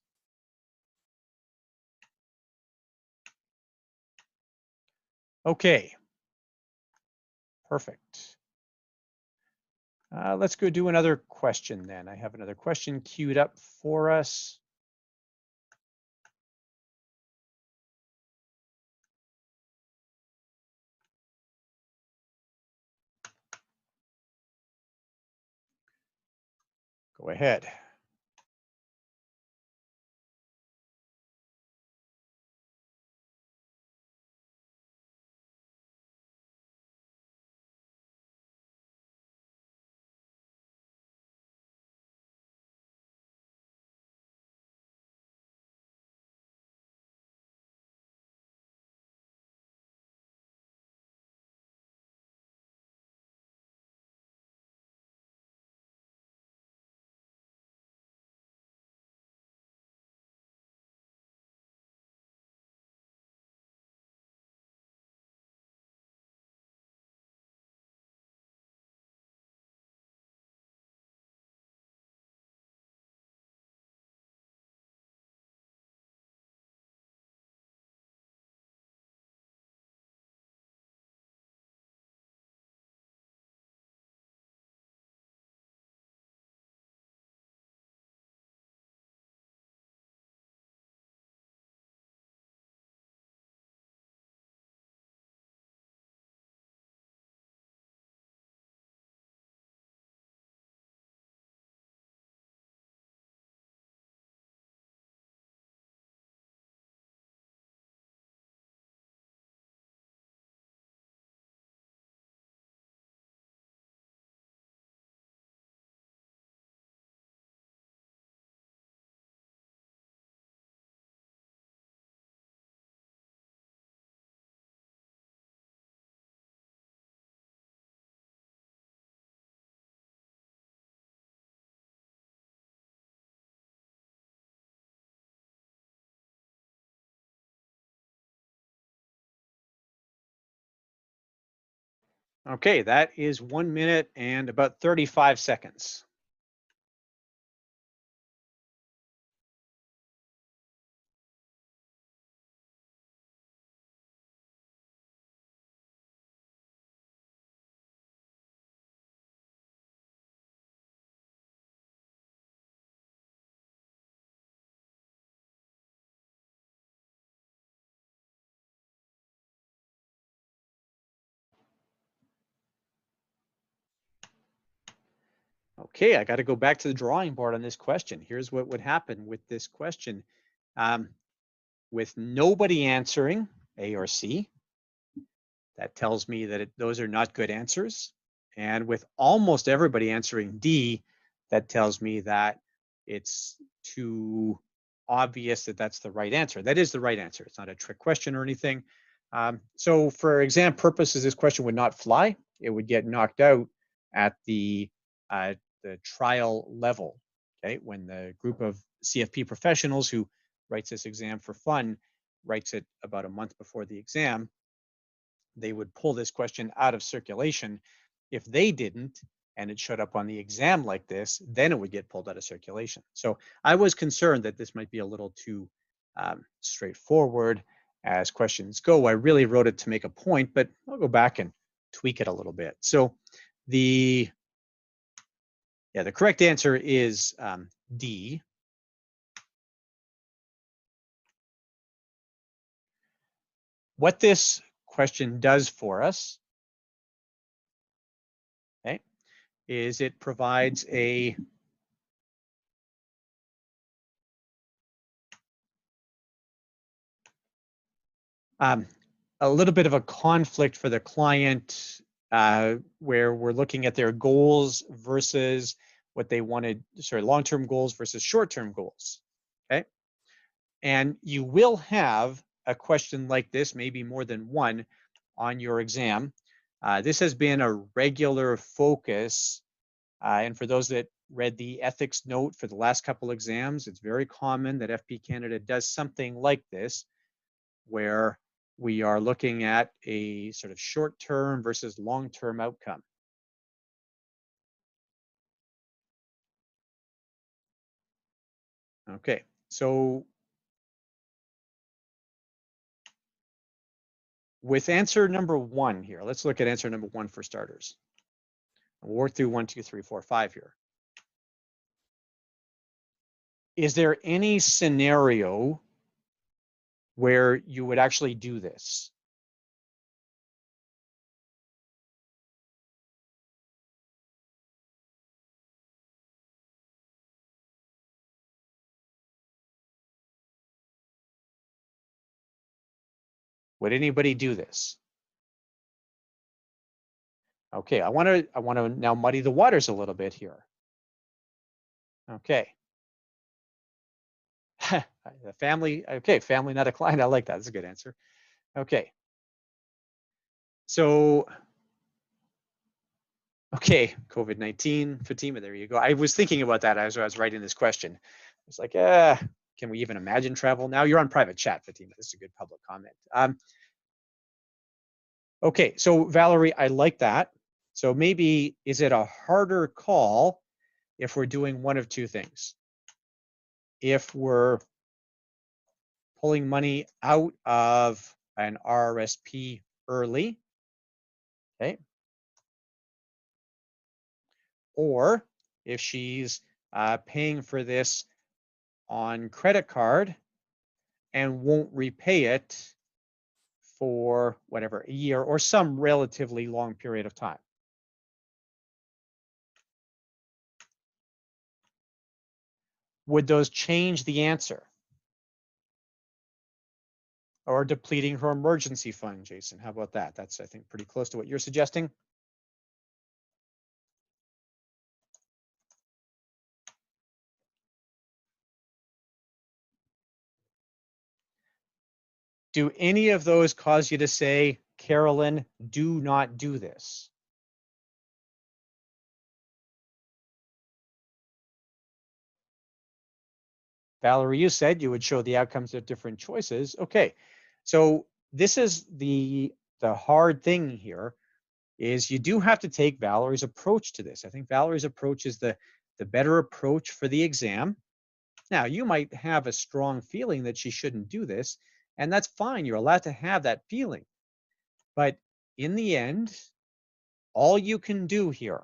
Okay, perfect. Let's go do another question then. I have another question queued up for us. Go ahead. Okay, that is 1 minute and about 35 seconds. Okay, I got to go back to the drawing board on this question. Here's what would happen with this question. Um, with nobody answering A or C, that tells me that those are not good answers. And with almost everybody answering D, that tells me that it's too obvious that that's the right answer. That is the right answer. It's not a trick question or anything. So for exam purposes, this question would not fly. It would get knocked out at the trial level. Okay, when the group of CFP professionals who writes this exam for fun writes it about a month before the exam, they would pull this question out of circulation. If they didn't, and it showed up on the exam like this, then it would get pulled out of circulation. So I was concerned that this might be a little too straightforward as questions go. I really wrote it to make a point, but I'll go back and tweak it a little bit. So the correct answer is D. What this question does for us, okay, is it provides um, a little bit of a conflict for the client where we're looking at their goals versus what they wanted, sorry, long-term goals versus short-term goals, okay? And you will have a question like this, maybe more than one, on your exam. This has been a regular focus, and for those that read the ethics note for the last couple exams, it's very common that FP Canada does something like this, where we are looking at a sort of short-term versus long-term outcome. Okay, so with answer number one here, let's look at answer number one for starters. We'll work through 1, 2, 3, 4, 5 here. Is there any scenario where you would actually do this? Would anybody do this? Okay, I want to now muddy the waters a little bit here. Okay. The family, okay, family not a client. I like that. That's a good answer. Okay. So, okay, COVID-19, Fatima, there you go. I was thinking about that as I was writing this question. It's like, can we even imagine travel now? You're on private chat, Fatima. This is a good public comment. Okay, so Valerie, I like that. So maybe, is it a harder call if we're doing one of two things? If we're pulling money out of an RRSP early, okay, or if she's paying for this on credit card and won't repay it for whatever, a year or some relatively long period of time. Would those change the answer? Or depleting her emergency fund, Jason? How about that? That's, I think, pretty close to what you're suggesting. Do any of those cause you to say, Carolyn, do not do this? Valerie, you said you would show the outcomes of different choices. Okay, so this is the hard thing here is you do have to take Valerie's approach to this. I think Valerie's approach is the better approach for the exam. Now, you might have a strong feeling that she shouldn't do this, and that's fine. You're allowed to have that feeling. But in the end, all you can do here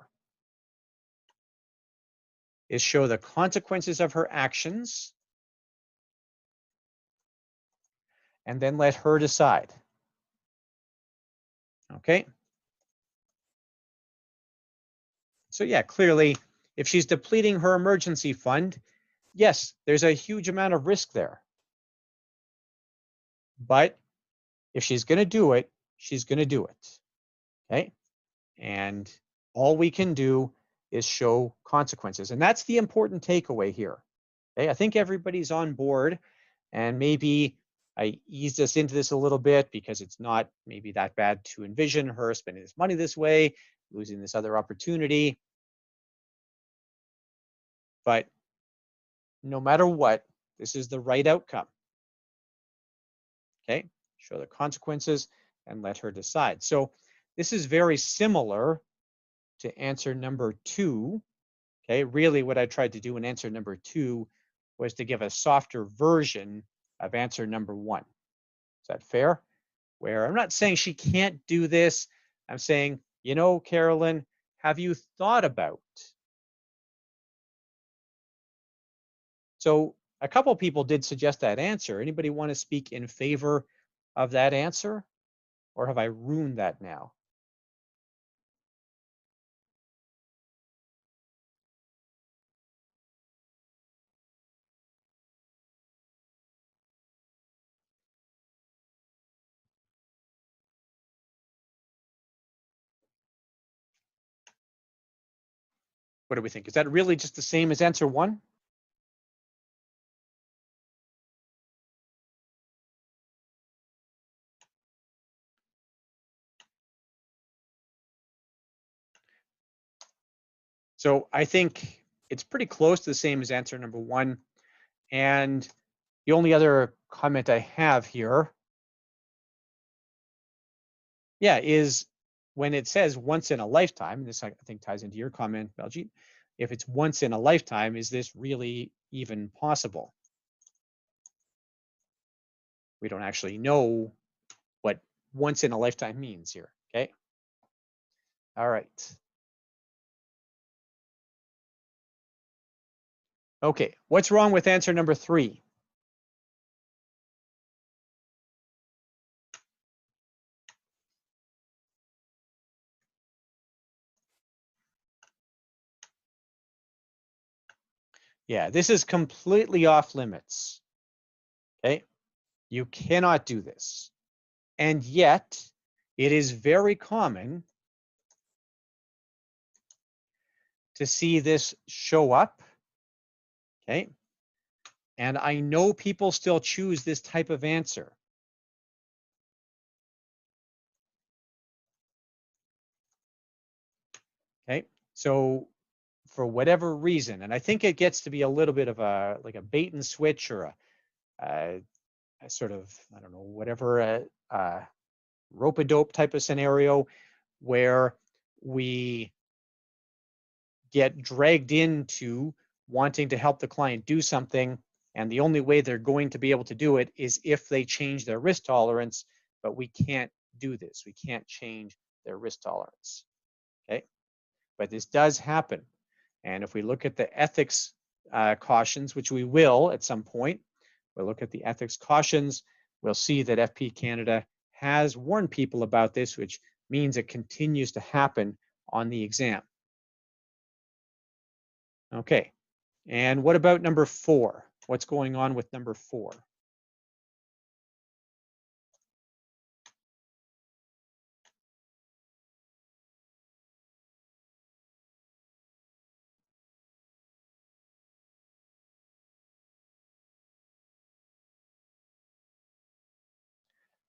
is show the consequences of her actions and then let her decide. Okay? So yeah, clearly, if she's depleting her emergency fund, yes, there's a huge amount of risk there. But if she's going to do it, she's going to do it. Okay? And all we can do is show consequences. And that's the important takeaway here. Okay? I think everybody's on board, and maybe I eased us into this a little bit because it's not maybe that bad to envision her spending this money this way, losing this other opportunity. But no matter what, this is the right outcome. Okay, show the consequences and let her decide. So this is very similar to answer number 2. Okay, really what I tried to do in answer number 2 was to give a softer version of answer number 1. Is that fair? Where I'm not saying she can't do this. I'm saying, you know, Carolyn, have you thought about? So a couple of people did suggest that answer. Anybody want to speak in favor of that answer? Or have I ruined that now? What do we think? Is that really just the same as answer 1? So I think it's pretty close to the same as answer number 1. And the only other comment I have here, yeah, is when it says once in a lifetime, this I think ties into your comment, Baljeet, if it's once in a lifetime, is this really even possible? We don't actually know what once in a lifetime means here, okay? All right. Okay, what's wrong with answer number 3? Yeah, this is completely off limits, okay? You cannot do this. And yet, it is very common to see this show up, okay? And I know people still choose this type of answer. Okay, so for whatever reason, and I think it gets to be a little bit of a like a bait and switch or a sort of, I don't know, whatever, rope-a-dope type of scenario where we get dragged into wanting to help the client do something, and the only way they're going to be able to do it is if they change their risk tolerance, but we can't do this. We can't change their risk tolerance, okay? But this does happen. And if we look at the ethics cautions, which we will at some point, we'll look at the ethics cautions, we'll see that FP Canada has warned people about this, which means it continues to happen on the exam. Okay, and what about number 4? What's going on with number 4?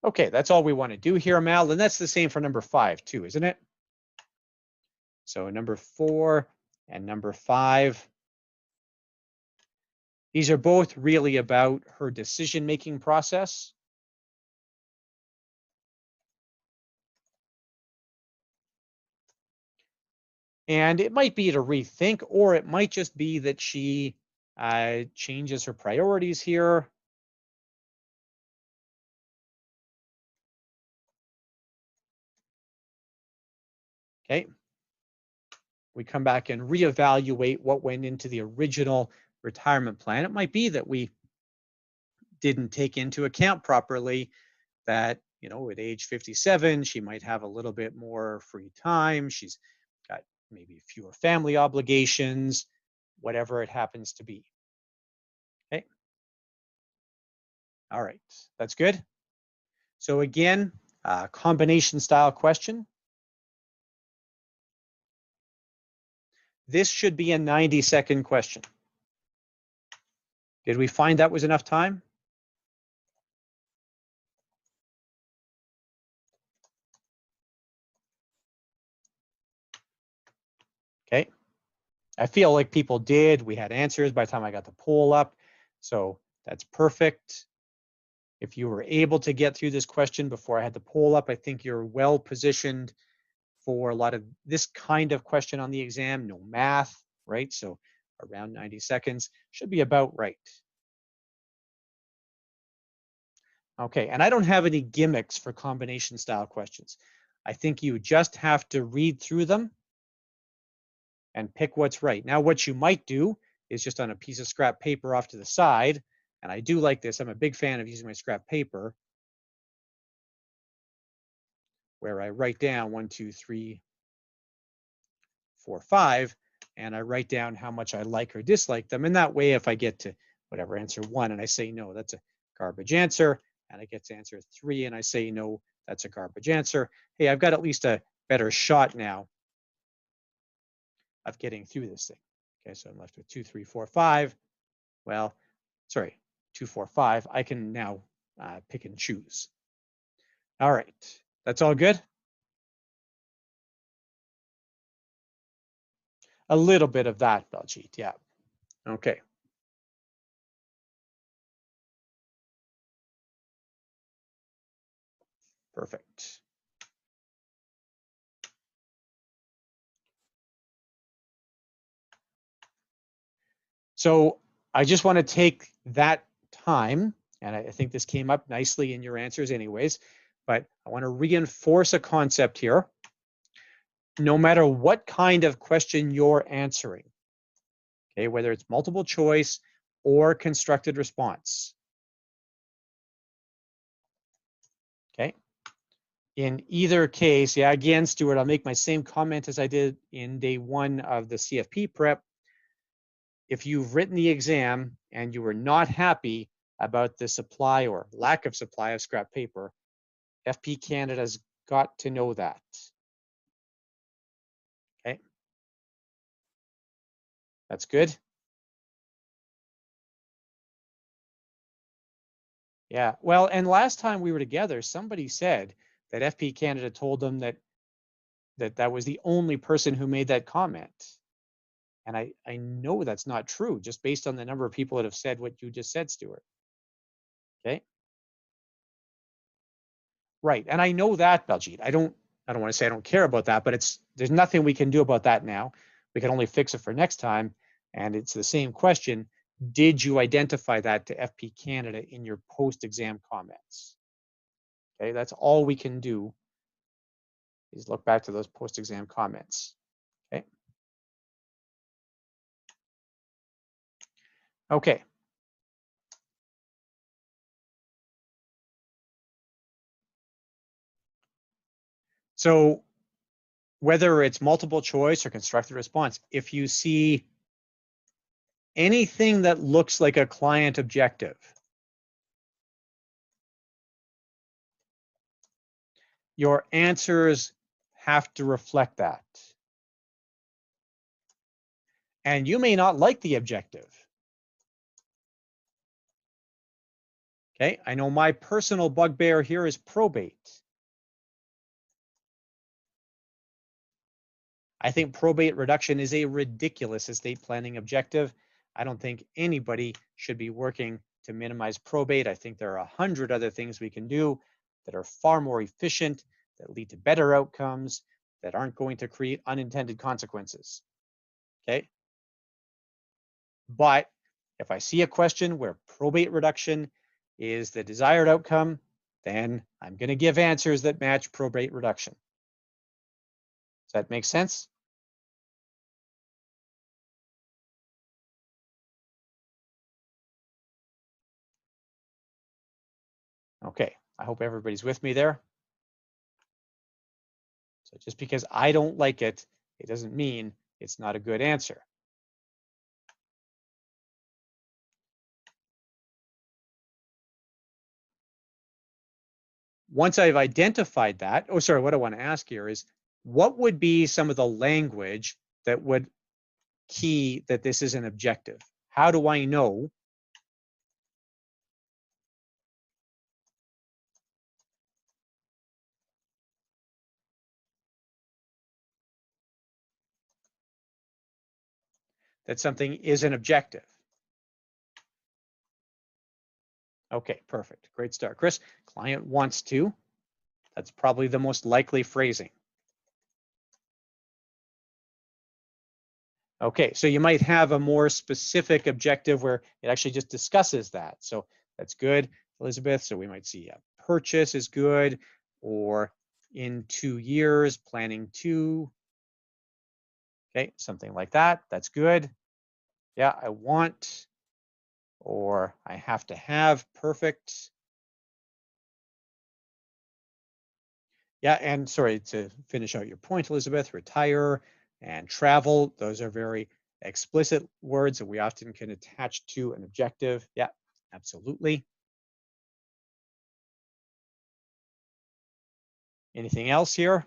Okay, that's all we want to do here, Mal, and that's the same for number 5 too, isn't it? So number 4 and number 5, these are both really about her decision-making process. And it might be to rethink, or it might just be that she changes her priorities here. Okay. We come back and reevaluate what went into the original retirement plan. It might be that we didn't take into account properly that, at age 57, she might have a little bit more free time. She's got maybe fewer family obligations, whatever it happens to be. Okay. All right. That's good. So again, combination style question. This should be a 90-second question. Did we find that was enough time? Okay. I feel like people did. We had answers by the time I got the poll up. So that's perfect. If you were able to get through this question before I had the poll up, I think you're well positioned for a lot of this kind of question on the exam. No math, right? So around 90 seconds should be about right. Okay, and I don't have any gimmicks for combination style questions. I think you just have to read through them and pick what's right. Now, what you might do is just on a piece of scrap paper off to the side, and I do like this. I'm a big fan of using my scrap paper where I write down 1, 2, 3, 4, 5, and I write down how much I like or dislike them. And that way, if I get to whatever answer 1 and I say no, that's a garbage answer, and I get to answer 3 and I say no, that's a garbage answer. Hey, I've got at least a better shot now of getting through this thing. Okay, so I'm left with 2, 3, 4, 5. Well, sorry, 2, 4, 5. I can now pick and choose. All right, that's all good. A little bit of that, Baljeet, yeah. Okay. Perfect. So I just want to take that time, and I think this came up nicely in your answers anyways, but I want to reinforce a concept here. No matter what kind of question you're answering, okay, whether it's multiple choice or constructed response, okay? In either case, yeah, again, Stuart, I'll make my same comment as I did in day 1 of the CFP prep. If you've written the exam and you were not happy about the supply or lack of supply of scrap paper, FP Canada's got to know that. Okay. That's good. Yeah. Well, and last time we were together, somebody said that FP Canada told them that was the only person who made that comment. And I know that's not true, just based on the number of people that have said what you just said, Stuart. Okay. Right. And I know that, Baljeet. I don't want to say I don't care about that, but there's nothing we can do about that now. We can only fix it for next time. And it's the same question. Did you identify that to FP Canada in your post-exam comments? Okay, that's all we can do is look back to those post-exam comments. Okay. Okay. So whether it's multiple choice or constructed response, if you see anything that looks like a client objective, your answers have to reflect that. And you may not like the objective. Okay, I know my personal bugbear here is probate. I think probate reduction is a ridiculous estate planning objective. I don't think anybody should be working to minimize probate. I think there are 100 other things we can do that are far more efficient, that lead to better outcomes, that aren't going to create unintended consequences. Okay. But if I see a question where probate reduction is the desired outcome, then I'm going to give answers that match probate reduction. Does that make sense? Okay, I hope everybody's with me there. So just because I don't like it, it doesn't mean it's not a good answer. Once I've identified that, oh, sorry, what I want to ask here is, what would be some of the language that would key that this is an objective? How do I know that something is an objective? Okay, perfect. Great start. Chris, client wants to. That's probably the most likely phrasing. Okay, so you might have a more specific objective where it actually just discusses that. So that's good, Elizabeth. So we might see a purchase is good, or in 2 years, planning to. Okay, something like that. That's good. Yeah, I want, or I have to have. Perfect. Yeah, and sorry, to finish out your point, Elizabeth, retire and travel, those are very explicit words that we often can attach to an objective. Yeah, absolutely. Anything else here?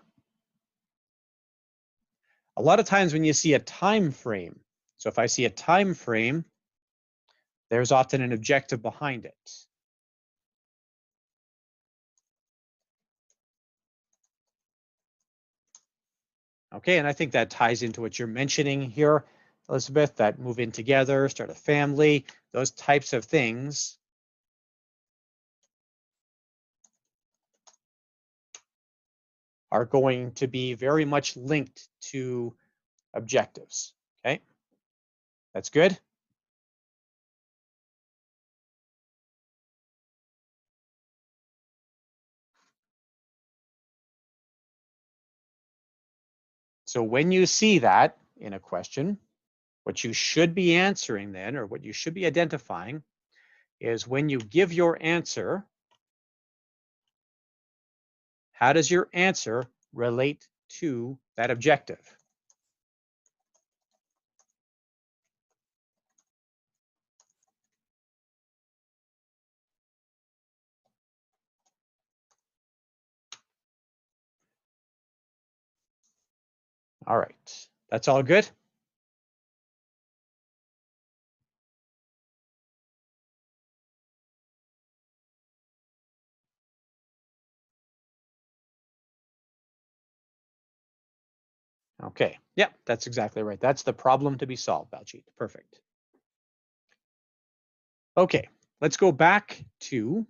A lot of times when you see a time frame, so if I see a time frame, there's often an objective behind it. Okay, and I think that ties into what you're mentioning here, Elizabeth, that move in together, start a family, those types of things are going to be very much linked to objectives. Okay, that's good. So when you see that in a question, what you should be answering then, or what you should be identifying, is when you give your answer, how does your answer relate to that objective? All right, that's all good. Okay, yeah, that's exactly right. That's the problem to be solved, Baljeet. Perfect. Okay, let's go back to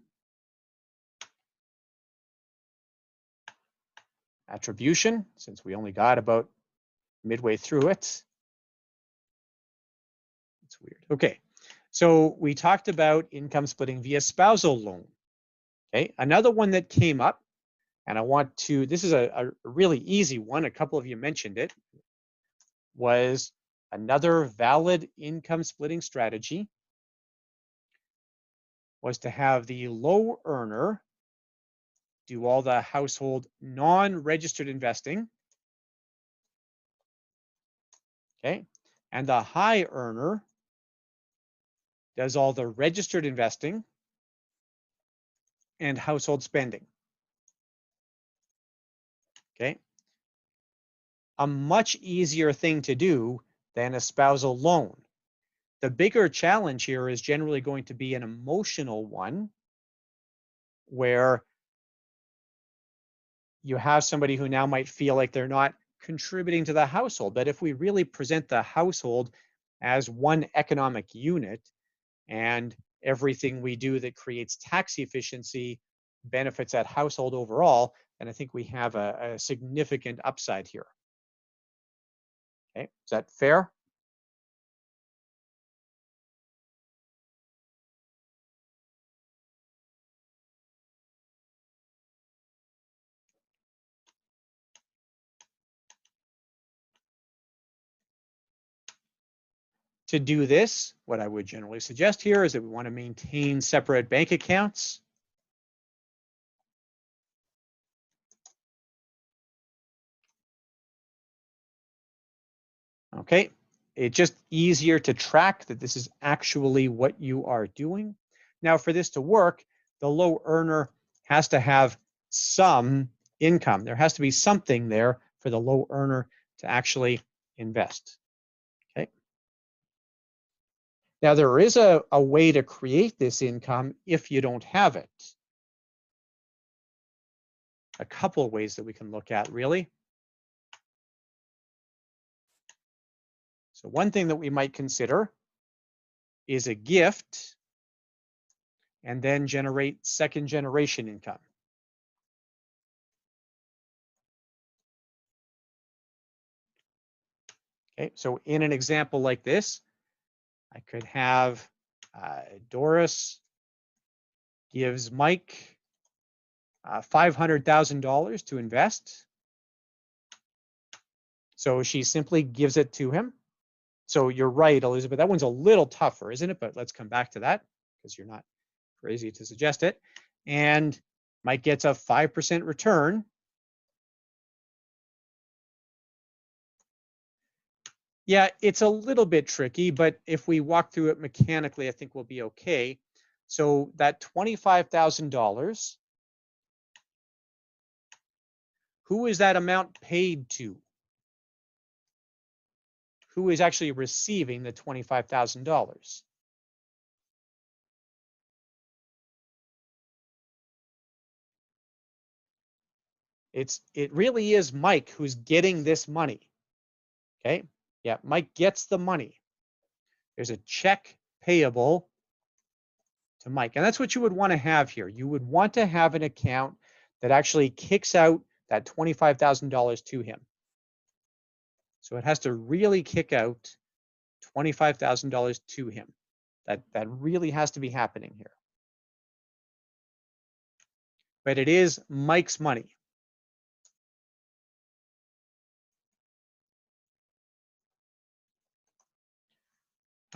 attribution, since we only got about midway through it. It's weird. Okay, so we talked about income splitting via spousal loan. Okay, another one that came up, and I want to, this is a really easy one, a couple of you mentioned it, was another valid income splitting strategy was to have the low earner do all the household non-registered investing, okay? And the high earner does all the registered investing and household spending, okay? A much easier thing to do than a spousal loan. The bigger challenge here is generally going to be an emotional one where you have somebody who now might feel like they're not contributing to the household. But if we really present the household as one economic unit, and everything we do that creates tax efficiency benefits that household overall, then I think we have a significant upside here. Okay, is that fair? To do this, what I would generally suggest here is that we want to maintain separate bank accounts. Okay, it's just easier to track that this is actually what you are doing. Now, for this to work, the low earner has to have some income. There has to be something there for the low earner to actually invest. Okay. Now, there is a way to create this income if you don't have it. A couple of ways that we can look at, really. So one thing that we might consider is a gift and then generate second generation income. Okay, so in an example like this, I could have Doris gives Mike $500,000 to invest. So she simply gives it to him. So you're right, Elizabeth, that one's a little tougher, isn't it? But let's come back to that because you're not crazy to suggest it. And Mike gets a 5% return. Yeah, it's a little bit tricky, but if we walk through it mechanically, I think we'll be okay. So that $25,000, who is that amount paid to? Who is actually receiving the $25,000? It really is Mike who's getting this money. Okay? Yeah, Mike gets the money. There's a check payable to Mike. And that's what you would want to have here. You would want to have an account that actually kicks out that $25,000 to him. So it has to really kick out $25,000 to him. That really has to be happening here. But it is Mike's money.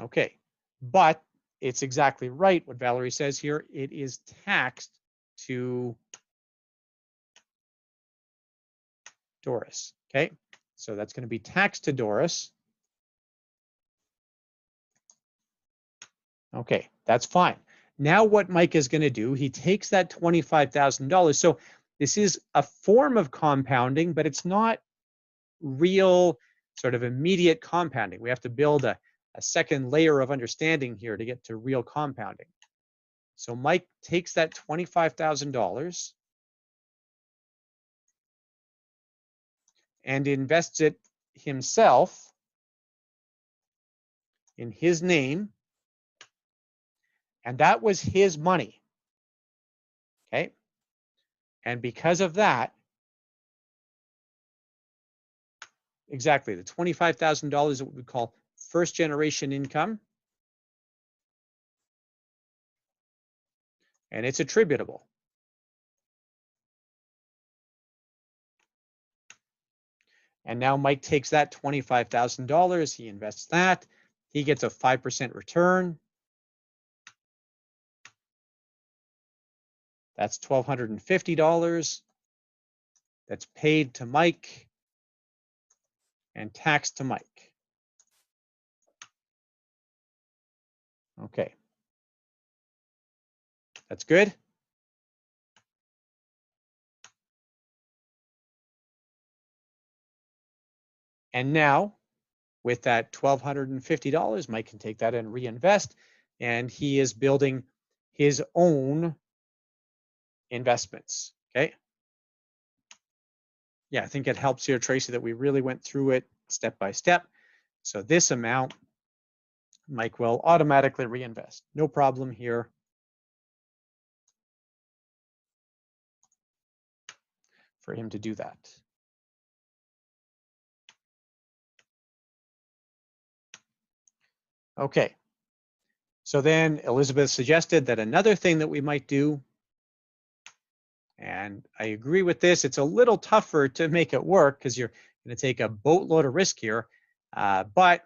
Okay, but it's exactly right what Valerie says here. It is taxed to Doris. Okay, so that's going to be taxed to Doris. Okay, that's fine. Now what Mike is going to do, he takes that $25,000. So this is a form of compounding, but it's not real sort of immediate compounding. We have to build a second layer of understanding here to get to real compounding. So Mike takes that $25,000 and invests it himself in his name, and that was his money. Okay, and because of that, exactly, the $25,000 is what we call first generation income, and it's attributable. And now Mike takes that $25,000, he invests that, he gets a 5% return. That's $1,250 that's paid to Mike and taxed to Mike. Okay. That's good. And now with that $1,250, Mike can take that and reinvest, and he is building his own investments. Okay. Yeah, I think it helps here, Tracy, that we really went through it step by step. So this amount, Mike will automatically reinvest. No problem here. for him to do that. Okay. So then Elizabeth suggested that another thing that we might do, and I agree with this, it's a little tougher to make it work because you're going to take a boatload of risk here, but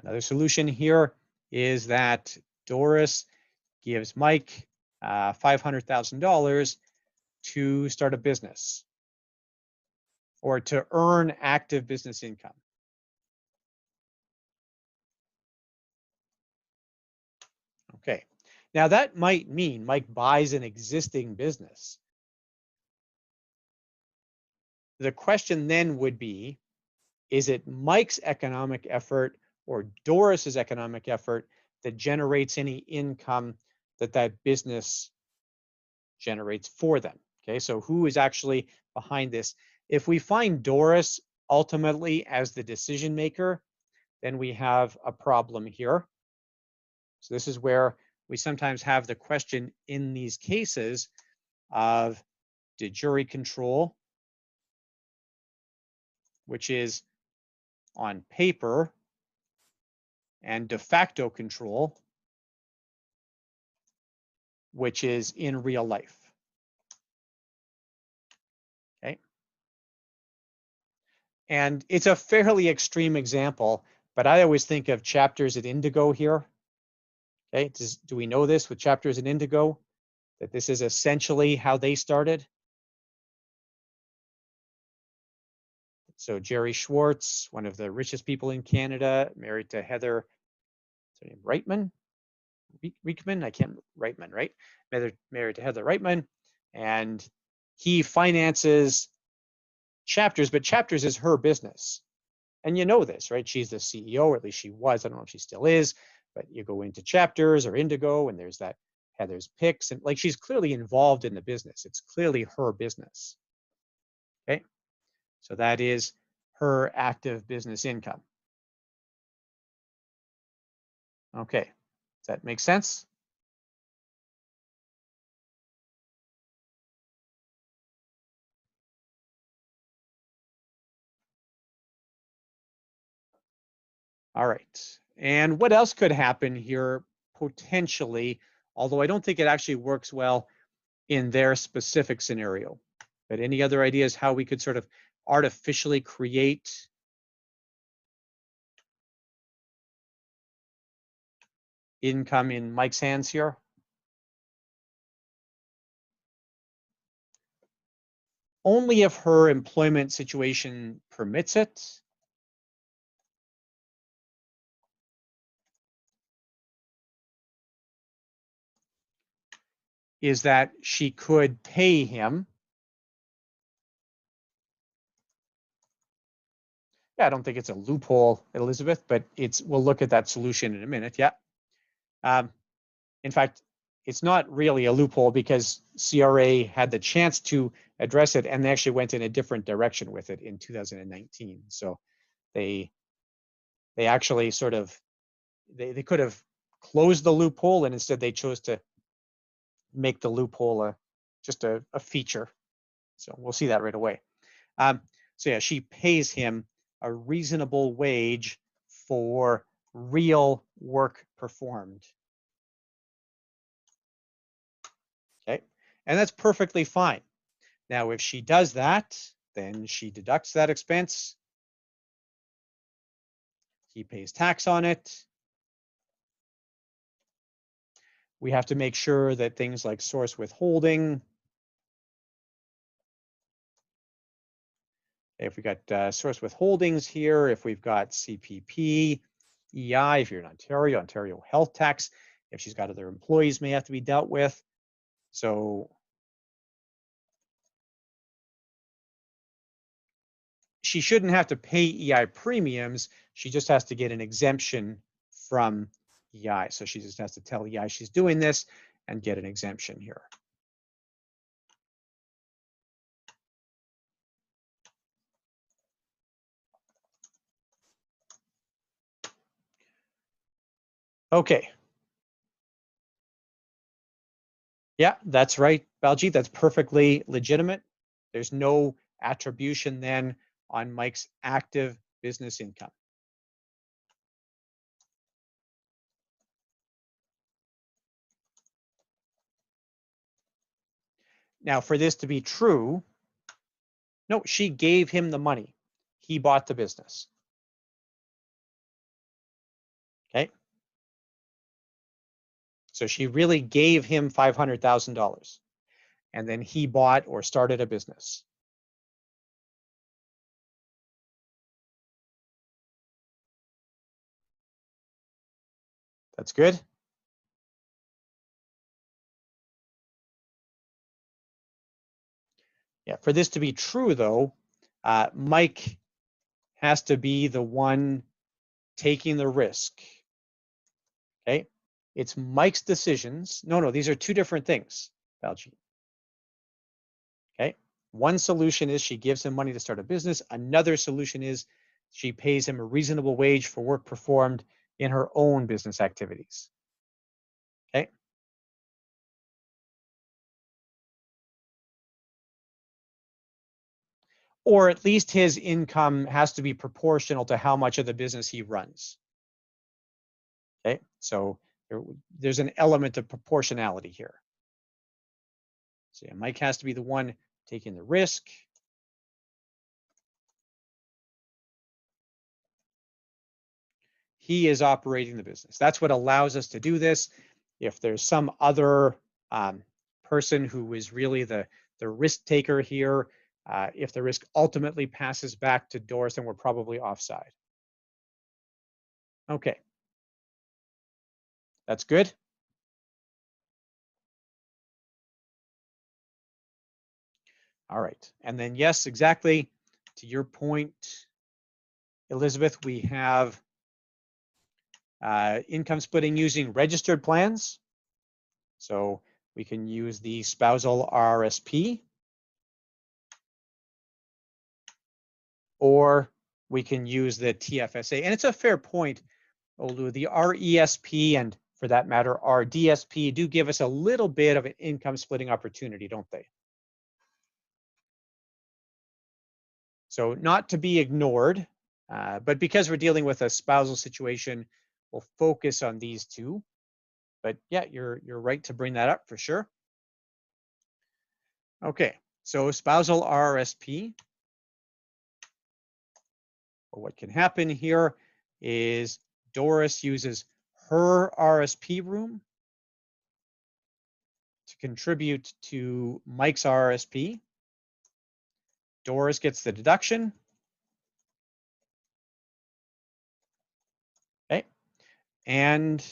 another solution here is that Doris gives Mike $500,000 to start a business or to earn active business income. Okay, now that might mean Mike buys an existing business. The question then would be, is it Mike's economic effort or Doris's economic effort that generates any income that that business generates for them? Okay, so who is actually behind this? If we find Doris ultimately as the decision maker, then we have a problem here. So this is where we sometimes have the question in these cases of de jure control, which is on paper, and de facto control, which is in real life. Okay. And it's a fairly extreme example, but I always think of Chapters at Indigo here. Okay, do we know this with Chapters at Indigo, that this is essentially how they started? So Jerry Schwartz, one of the richest people in Canada, married to Heather Reitman, I can't, Reitman, right? Married to Heather Reitman, and he finances Chapters, but Chapters is her business. And you know this, right? She's the CEO, or at least she was. I don't know if she still is, but you go into Chapters or Indigo, and there's that Heather's picks, and like she's clearly involved in the business. It's clearly her business. Okay, so that is her active business income. Okay, does that make sense? All right, and what else could happen here potentially, although I don't think it actually works well in their specific scenario. But any other ideas how we could sort of artificially create income in Mike's hands here? Only if her employment situation permits it. Is that she could pay him. Yeah, I don't think it's a loophole, Elizabeth, but we'll look at that solution in a minute. Yeah. In fact, it's not really a loophole because CRA had the chance to address it and they actually went in a different direction with it in 2019. So they actually sort of, they could have closed the loophole, and instead they chose to make the loophole just a feature. So we'll see that right away. So yeah, she pays him a reasonable wage for real work performed. Okay, and that's perfectly fine. Now, if she does that, then she deducts that expense. He pays tax on it. We have to make sure that things like source withholding, if we got source withholdings here, if we've got CPP, EI, if you're in Ontario, Ontario health tax, if she's got other employees may have to be dealt with. So she shouldn't have to pay EI premiums. She just has to get an exemption from EI. So she just has to tell EI she's doing this and get an exemption here. Okay. Yeah, that's right, Baljeet. That's perfectly legitimate. There's no attribution then on Mike's active business income. Now, for this to be true, no, she gave him the money. He bought the business. Okay. So she really gave him $500,000 and then he bought or started a business. That's good. Yeah, for this to be true though, Mike has to be the one taking the risk. Okay. It's Mike's decisions. No, these are two different things, Baljeet. Okay. One solution is she gives him money to start a business. Another solution is she pays him a reasonable wage for work performed in her own business activities. Okay. Or at least his income has to be proportional to how much of the business he runs. Okay. So there's an element of proportionality here. So yeah, Mike has to be the one taking the risk. He is operating the business. That's what allows us to do this. If there's some other person who is really the risk taker here, if the risk ultimately passes back to Doris, then we're probably offside. Okay, that's good. All right, and then yes, exactly to your point, Elizabeth, we have income splitting using registered plans. So we can use the spousal RRSP, or we can use the TFSA. And it's a fair point, Olu. The RESP and for that matter, RDSP do give us a little bit of an income splitting opportunity, don't they? So not to be ignored, but because we're dealing with a spousal situation, we'll focus on these two. But yeah, you're right to bring that up for sure. Okay, so spousal RRSP. What can happen here is Doris uses her RSP room to contribute to Mike's RSP. Doris gets the deduction. Okay. And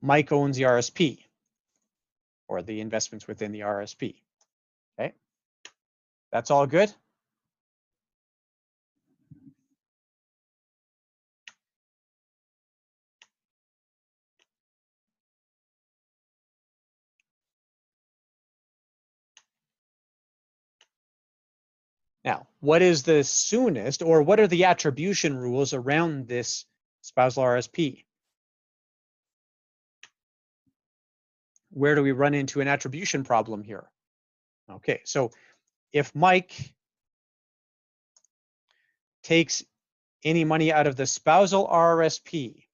Mike owns the RSP or the investments within the RSP. Okay. That's all good. Now, what is the soonest or what are the attribution rules around this spousal RSP? Where do we run into an attribution problem here? Okay, so if Mike takes any money out of the spousal RSP,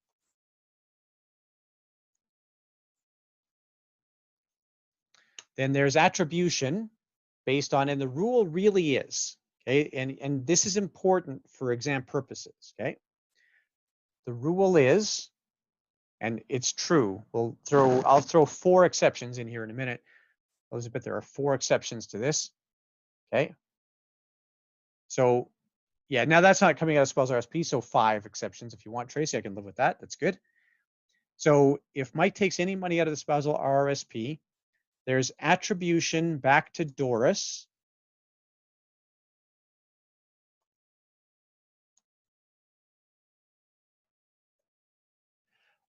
then there's attribution based on, and the rule really is, okay, and this is important for exam purposes, okay? The rule is, and it's true, I'll throw 4 exceptions in here in a minute. Elizabeth, there are 4 exceptions to this, okay? So yeah, now that's not coming out of spousal RSP, so 5 exceptions. If you want, Tracy, I can live with that. That's good. So if Mike takes any money out of the spousal RSP, there's attribution back to Doris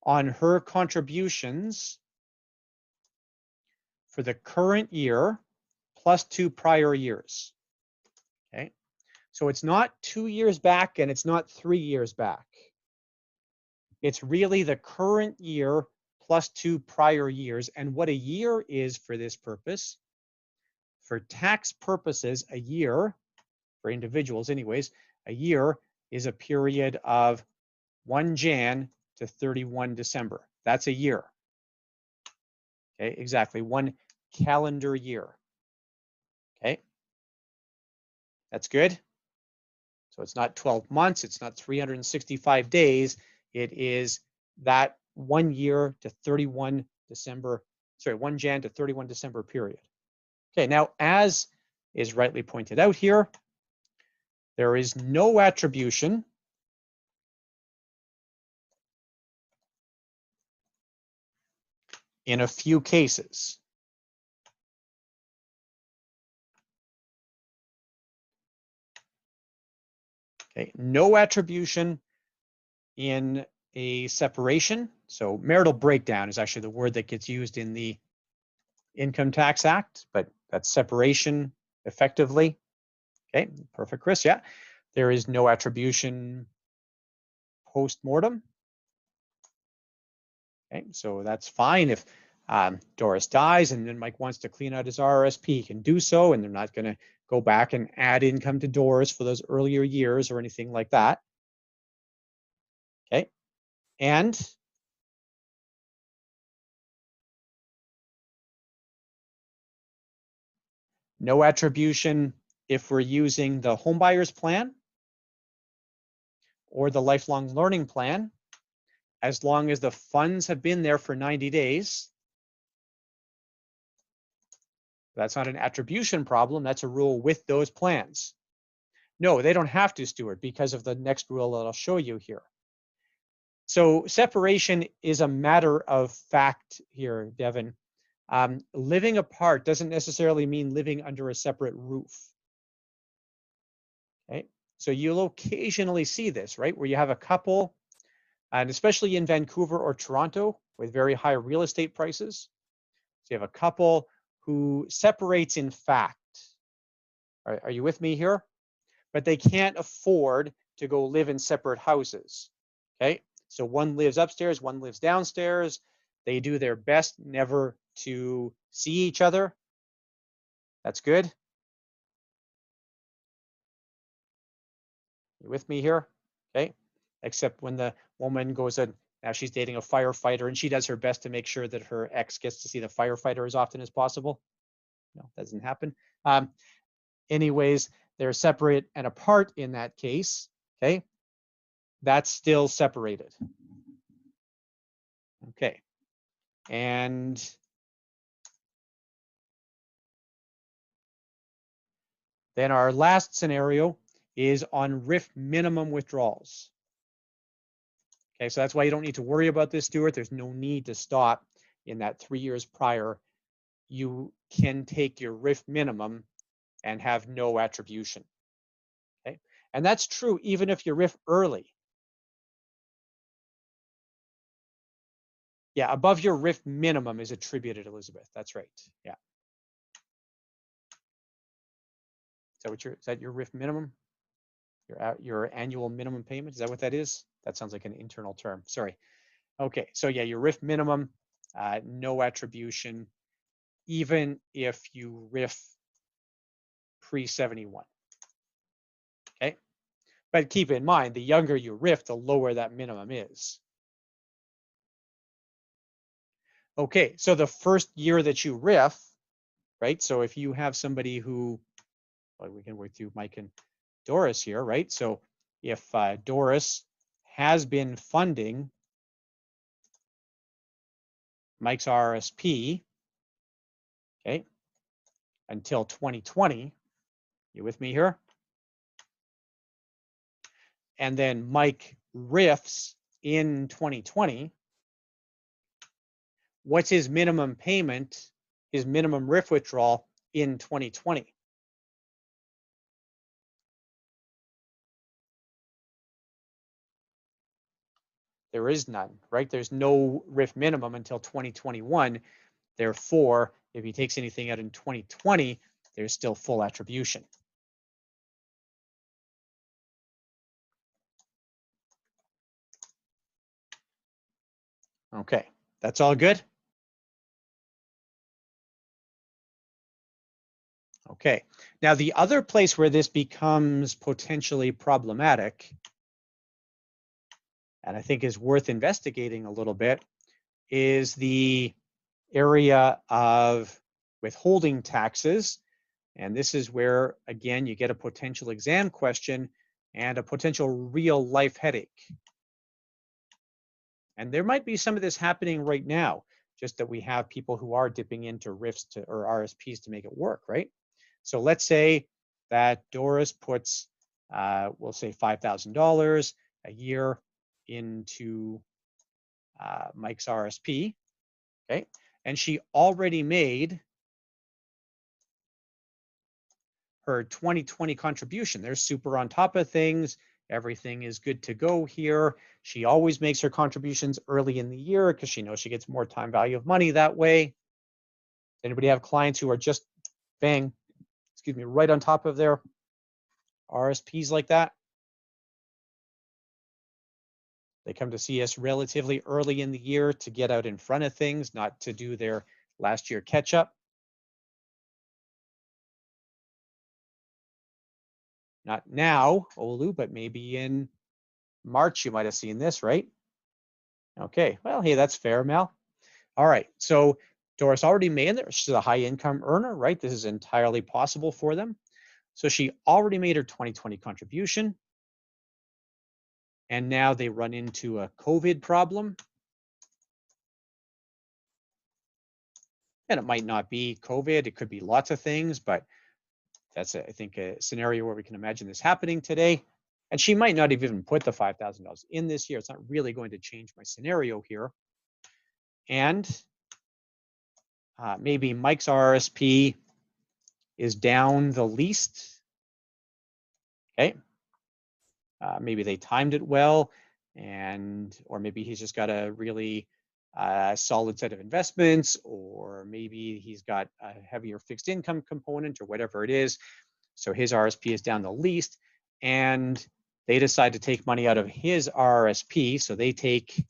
on her contributions for the current year plus 2 prior years. Okay, so it's not 2 years back and it's not 3 years back. It's really the current year plus 2 prior years. And what a year is for this purpose, for tax purposes, a year, for individuals anyways, a year is a period of 1 Jan to 31 December. That's a year. Okay, exactly, 1 calendar year. Okay, that's good. So it's not 12 months, it's not 365 days. It is that 1 year to 31 December, sorry, 1 Jan to 31 December period. Okay, now as is rightly pointed out here, there is no attribution in a few cases. Okay, no attribution in a separation. So marital breakdown is actually the word that gets used in the Income Tax Act, but that's separation effectively. Okay, perfect, Chris. Yeah, there is no attribution post-mortem. Okay, so that's fine. If Doris dies and then Mike wants to clean out his RRSP, he can do so, and they're not going to go back and add income to Doris for those earlier years or anything like that. Okay, and no attribution if we're using the homebuyer's plan or the lifelong learning plan, as long as the funds have been there for 90 days. That's not an attribution problem. That's a rule with those plans. No, they don't have to, Stuart, because of the next rule that I'll show you here. So separation is a matter of fact here, Devin. Living apart doesn't necessarily mean living under a separate roof. Okay, so you'll occasionally see this, right, where you have a couple, and especially in Vancouver or Toronto with very high real estate prices. So you have a couple who separates in fact. Are you with me here? But they can't afford to go live in separate houses. Okay, so one lives upstairs, one lives downstairs. They do their best never to see each other. That's good. You with me here? Okay, except when the woman goes in, now she's dating a firefighter and she does her best to make sure that her ex gets to see the firefighter as often as possible. No, that doesn't happen. Anyways, they're separate and apart in that case. Okay, that's still separated. Okay, and then our last scenario is on RIF minimum withdrawals. Okay, so that's why you don't need to worry about this, Stuart. There's no need to stop in that 3 years prior. You can take your RIF minimum and have no attribution. Okay, and that's true even if you RIF early. Yeah, above your RIF minimum is attributed, Elizabeth. That's right. Yeah. Is that your RIF minimum? Your annual minimum payment? Is that what that is? That sounds like an internal term. Sorry. Okay, so yeah, your RIF minimum, no attribution, even if you RIF pre-71. Okay, but keep in mind, the younger you RIF, the lower that minimum is. Okay, so the first year that you RIF, right? So if you have somebody who, well, we can work through Mike and Doris here, right? So if Doris has been funding Mike's RRSP, okay, until 2020, you with me here? And then Mike RIFs in 2020, what's his minimum payment, his minimum RIF withdrawal in 2020? There is none, right? There's no RIF minimum until 2021. Therefore, if he takes anything out in 2020, there's still full attribution. Okay, That's all good? Okay. Now, the other place where this becomes potentially problematic, and I think is worth investigating a little bit, is the area of withholding taxes. And this is where, again, you get a potential exam question and a potential real life headache. And there might be some of this happening right now, just that we have people who are dipping into RIFs or RSPs to make it work, right? So let's say that Doris puts, we'll say $5,000 a year into Mike's RSP, okay? And she already made her 2020 contribution. They're super on top of things. Everything is good to go here. She always makes her contributions early in the year because she knows she gets more time value of money that way. Anybody have clients who are just bang, excuse me, right on top of their RSPs like that? They come to see us relatively early in the year to get out in front of things, not to do their last year catch up. Not now, Olu, but maybe in March you might have seen this, right? Okay, well, hey, that's fair, Mel. All right, so Doris already made it. She's a high income earner, right? This is entirely possible for them. So she already made her 2020 contribution. And now they run into a COVID problem. And it might not be COVID, it could be lots of things, but that's, I think, a scenario where we can imagine this happening today. And she might not have even put the $5,000 in this year. It's not really going to change my scenario here. And maybe Mike's RSP is down the least. Okay. Maybe they timed it well, or maybe he's just got a really solid set of investments, or maybe he's got a heavier fixed income component, or whatever it is. So his RSP is down the least, and they decide to take money out of his RSP. So they take,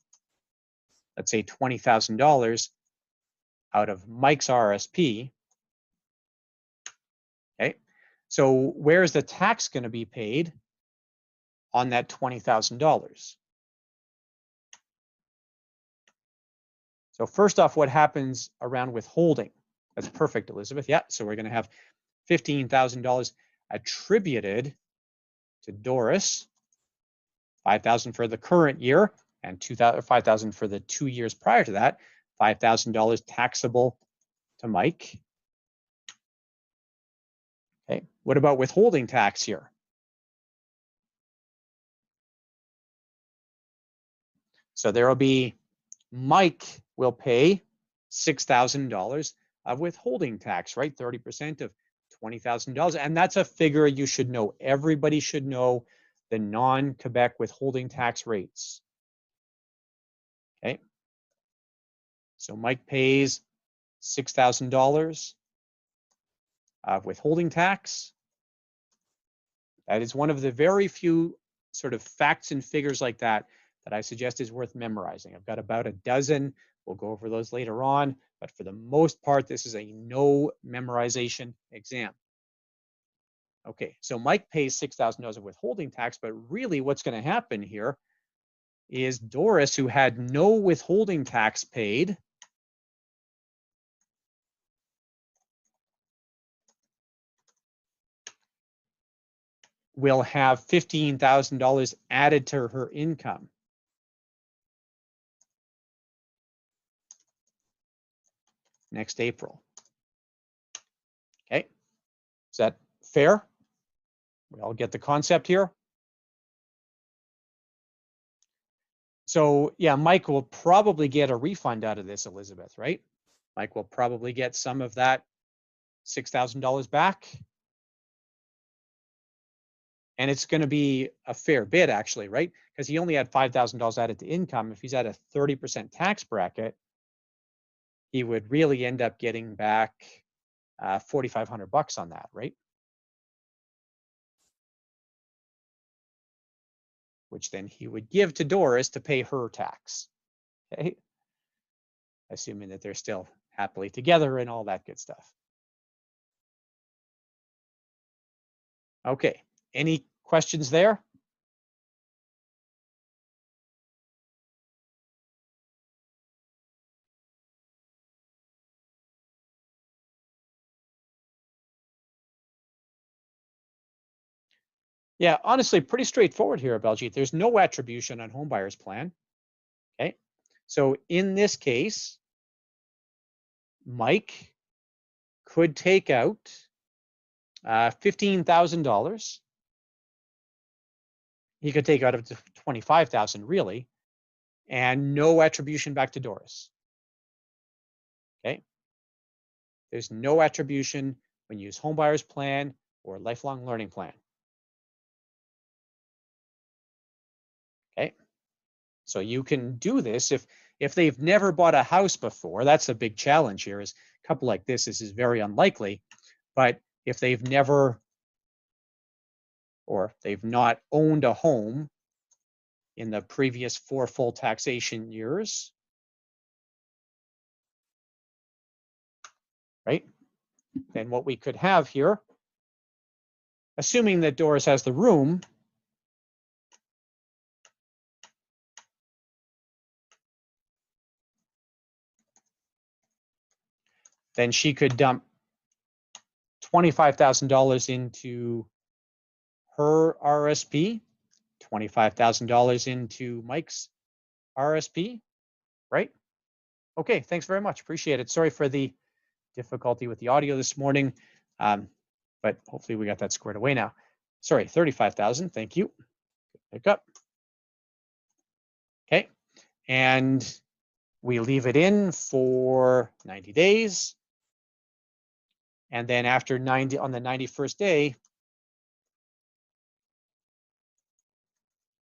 let's say, $20,000 out of Mike's RSP. Okay. So where's the tax going to be paid on that $20,000? So first off, what happens around withholding? That's perfect, Elizabeth. Yeah, so we're going to have $15,000 attributed to Doris, $5,000 for the current year, and $5,000 for the 2 years prior to that, $5,000 taxable to Mike. Okay, what about withholding tax here? So there will be, Mike will pay $6,000 of withholding tax, right? 30% of $20,000. And that's a figure you should know. Everybody should know the non-Quebec withholding tax rates. Okay. So Mike pays $6,000 of withholding tax. That is one of the very few sort of facts and figures like that that I suggest is worth memorizing. I've got about a dozen. We'll go over those later on, but for the most part, this is a no memorization exam. Okay, so Mike pays $6,000 of withholding tax, but really what's going to happen here is Doris, who had no withholding tax paid, will have $15,000 added to her income. Next April. Okay, is that fair? We all get the concept here? So yeah, Mike will probably get a refund out of this, Elizabeth, right? Mike will probably get some of that $6,000 back. And it's going to be a fair bit, actually, right? Because he only had $5,000 added to income. If he's at a 30% tax bracket, he would really end up getting back $4,500 on that, right? Which then he would give to Doris to pay her tax. Okay. assuming that they're still happily together and all that good stuff. Okay, any questions there? Yeah, honestly, pretty straightforward here, Baljeet. There's no attribution on home buyer's plan. Okay, so in this case, Mike could take out $15,000. He could take out up to 25,000 really, and no attribution back to Doris. Okay, there's no attribution when you use home buyer's plan or lifelong learning plan. Okay, so you can do this if they've never bought a house before. That's a big challenge here. Is a couple like this is very unlikely, but if they've never or they've not owned a home in the previous 4 full taxation years, right? Then what we could have here, assuming that Doris has the room, then she could dump $25,000 into her RSP, $25,000 into Mike's RSP, right? Okay, thanks very much. Appreciate it. Sorry for the difficulty with the audio this morning, but hopefully we got that squared away now. Sorry, 35,000. Thank you. Pick up. Okay, and we leave it in for 90 days. And then after 90, on the 91st day,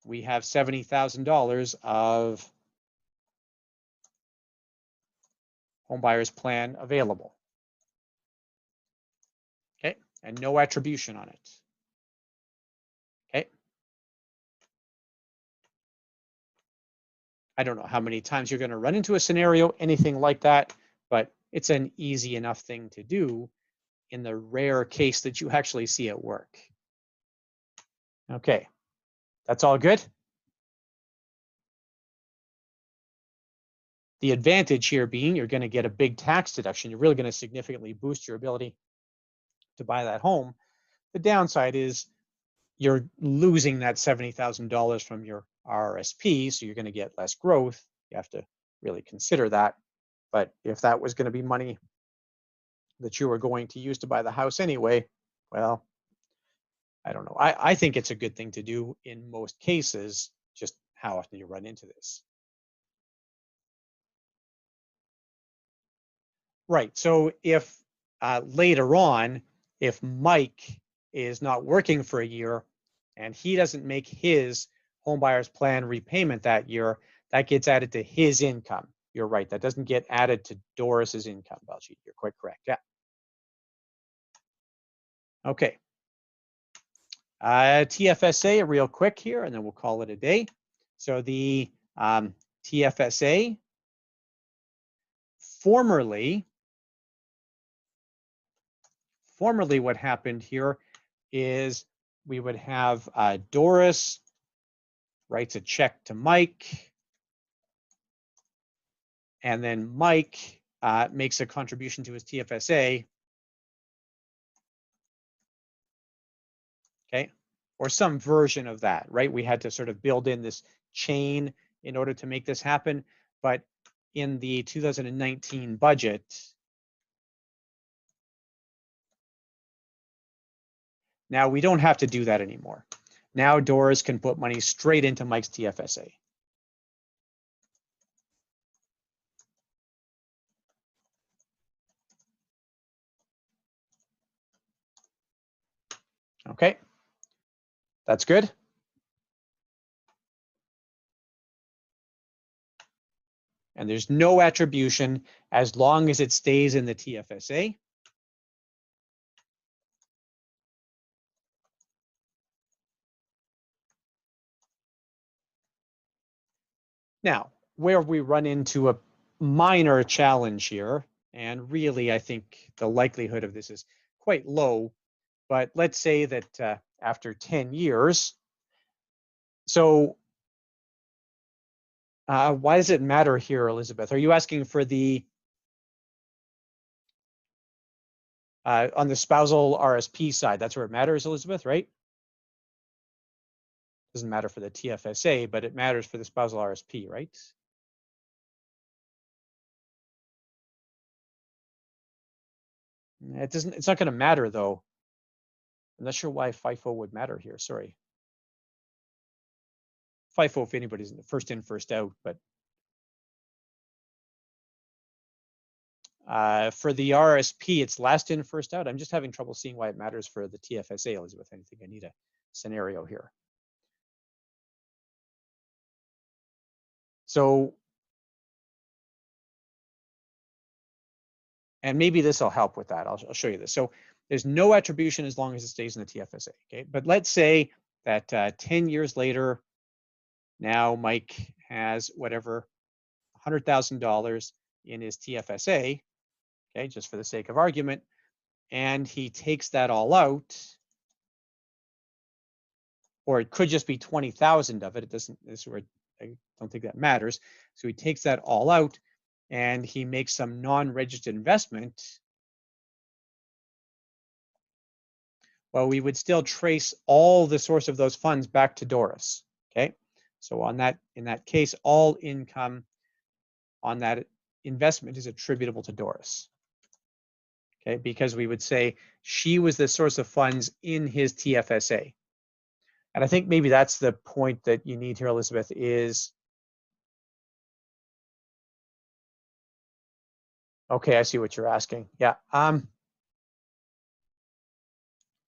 we have $70,000 of home buyer's plan available. Okay, and no attribution on it. Okay. I don't know how many times you're going to run into a scenario, anything like that, but it's an easy enough thing to do in the rare case that you actually see it work. Okay, that's all good. The advantage here being you're going to get a big tax deduction. You're really going to significantly boost your ability to buy that home. The downside is you're losing that $70,000 from your RRSP, so you're going to get less growth. You have to really consider that. But if that was going to be money that you were going to use to buy the house anyway, well, I don't know. I think it's a good thing to do in most cases, just how often you run into this. Right. So if later on, if Mike is not working for a year and he doesn't make his home buyer's plan repayment that year, that gets added to his income. You're right. That doesn't get added to Doris's income, Baljeet. You're quite correct. Yeah. Okay. TFSA real quick here, and then we'll call it a day. So the TFSA, formerly what happened here is we would have Doris writes a check to Mike, and then Mike makes a contribution to his TFSA. Okay, or some version of that, right? We had to sort of build in this chain in order to make this happen. But in the 2019 budget, now we don't have to do that anymore. Now Doris can put money straight into Mike's TFSA. Okay, that's good. And there's no attribution as long as it stays in the TFSA. Now, where we run into minor challenge here. And really, I think the likelihood of this is quite low. But let's say that after 10 years, so why does it matter here, Elizabeth? Are you asking for the on the spousal RSP side? That's where it matters, Elizabeth, right? Doesn't matter for the TFSA, but it matters for the spousal RSP, right? It doesn't. It's not going to matter though. I'm not sure why FIFO would matter here. Sorry. FIFO, if anybody's in the first in, first out, but for the RSP, it's last in, first out. I'm just having trouble seeing why it matters for the TFSA, Elizabeth. I think I need a scenario here. So, and maybe this will help with that. I'll show you this. So there's no attribution as long as it stays in the TFSA, okay? But let's say that 10 years later, now Mike has whatever, $100,000 in his TFSA, okay, just for the sake of argument, and he takes that all out, or it could just be 20,000 of it. It doesn't, this is where I don't think that matters. So he takes that all out and he makes some non-registered investment. Well, we would still trace all the source of those funds back to Doris. Okay. So on that, in that case, all income on that investment is attributable to Doris. Okay, because we would say she was the source of funds in his TFSA. And I think maybe that's the point that you need here, Elizabeth, is, okay, I see what you're asking. Yeah. Man,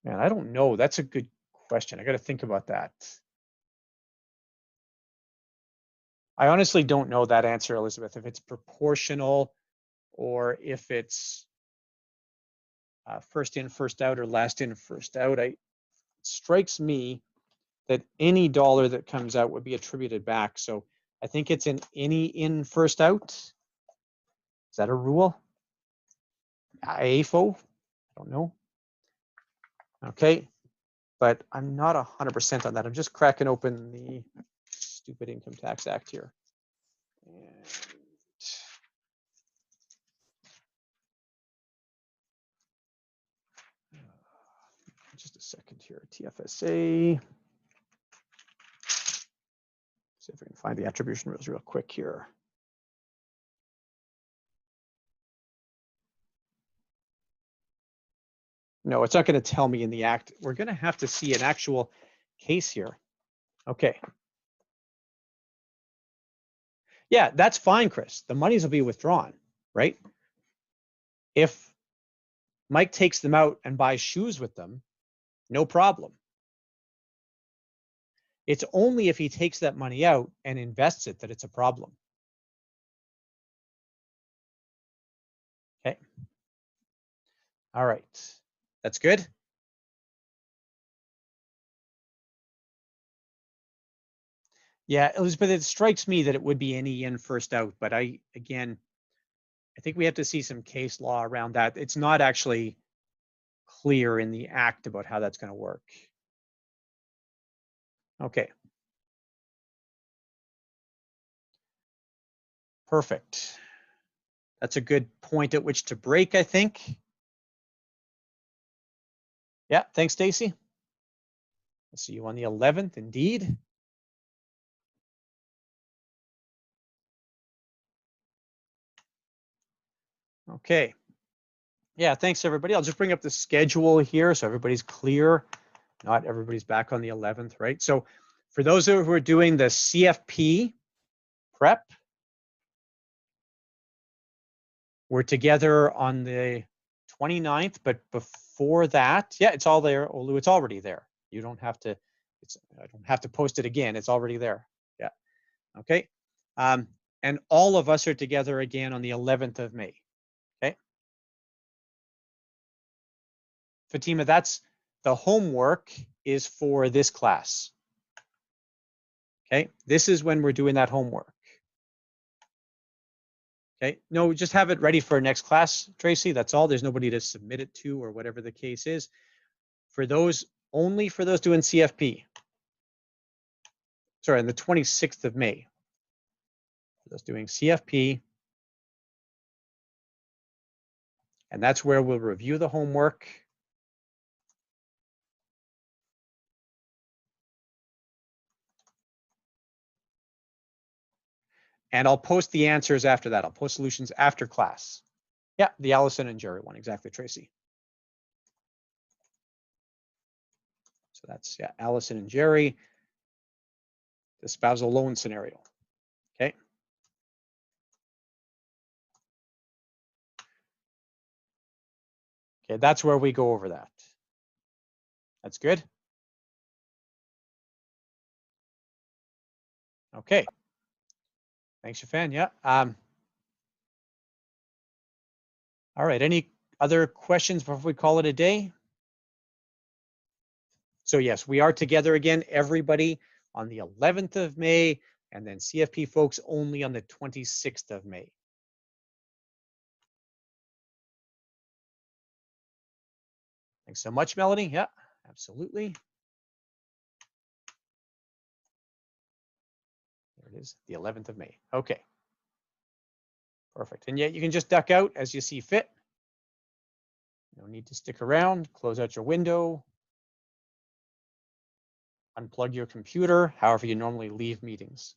I don't know. That's a good question. I got to think about that. I honestly don't know that answer, Elizabeth, if it's proportional or if it's first in, first out, or last in, first out. It strikes me that any dollar that comes out would be attributed back. So I think it's an any in, first out. Is that a rule? AFO? I don't know. Okay, but I'm not 100% on that. I'm just cracking open the stupid Income Tax Act here. And just a second here, TFSA. See if I can find the attribution rules real quick here. No, it's not going to tell me in the act. We're going to have to see an actual case here. Okay. Yeah, that's fine, Chris. The monies will be withdrawn, right? If Mike takes them out and buys shoes with them, no problem. It's only if he takes that money out and invests it that it's a problem. Okay. All right. That's good. Yeah, Elizabeth, it strikes me that it would be any in, first out, but I think we have to see some case law around that. It's not actually clear in the act about how that's going to work. Okay. Perfect. That's a good point at which to break, I think. Yeah, thanks, Stacy. I'll see you on the 11th, indeed. Okay. Yeah, thanks, everybody. I'll just bring up the schedule here so everybody's clear. Not everybody's back on the 11th, right? So for those who are doing the CFP prep, we're together on the 29th, but before that, yeah, it's all there. Olu, it's already there. You don't have to, I don't have to post it again. It's already there. Yeah. Okay. And all of us are together again on the 11th of May. Okay. Fatima, that's the homework is for this class. Okay. This is when we're doing that homework. Okay, no, just have it ready for next class, Tracy. That's all. There's nobody to submit it to or whatever the case is. For those, only for those doing CFP. Sorry, on the 26th of May. For those doing CFP. And that's where we'll review the homework. And I'll post the answers after that. I'll post solutions after class. Yeah, the Allison and Jerry one, exactly, Tracy. So that's, yeah, Allison and Jerry, the spousal loan scenario. Okay. Okay, that's where we go over that. That's good. Okay. Thanks, Shafan. Yeah. All right. Any other questions before we call it a day? So yes, we are together again, everybody, on the 11th of May, and then CFP folks only on the 26th of May. Thanks so much, Melanie. Yeah, absolutely. There it is, the 11th of May. Okay. Perfect. And yet you can just duck out as you see fit. No need to stick around. Close out your window. Unplug your computer, however you normally leave meetings.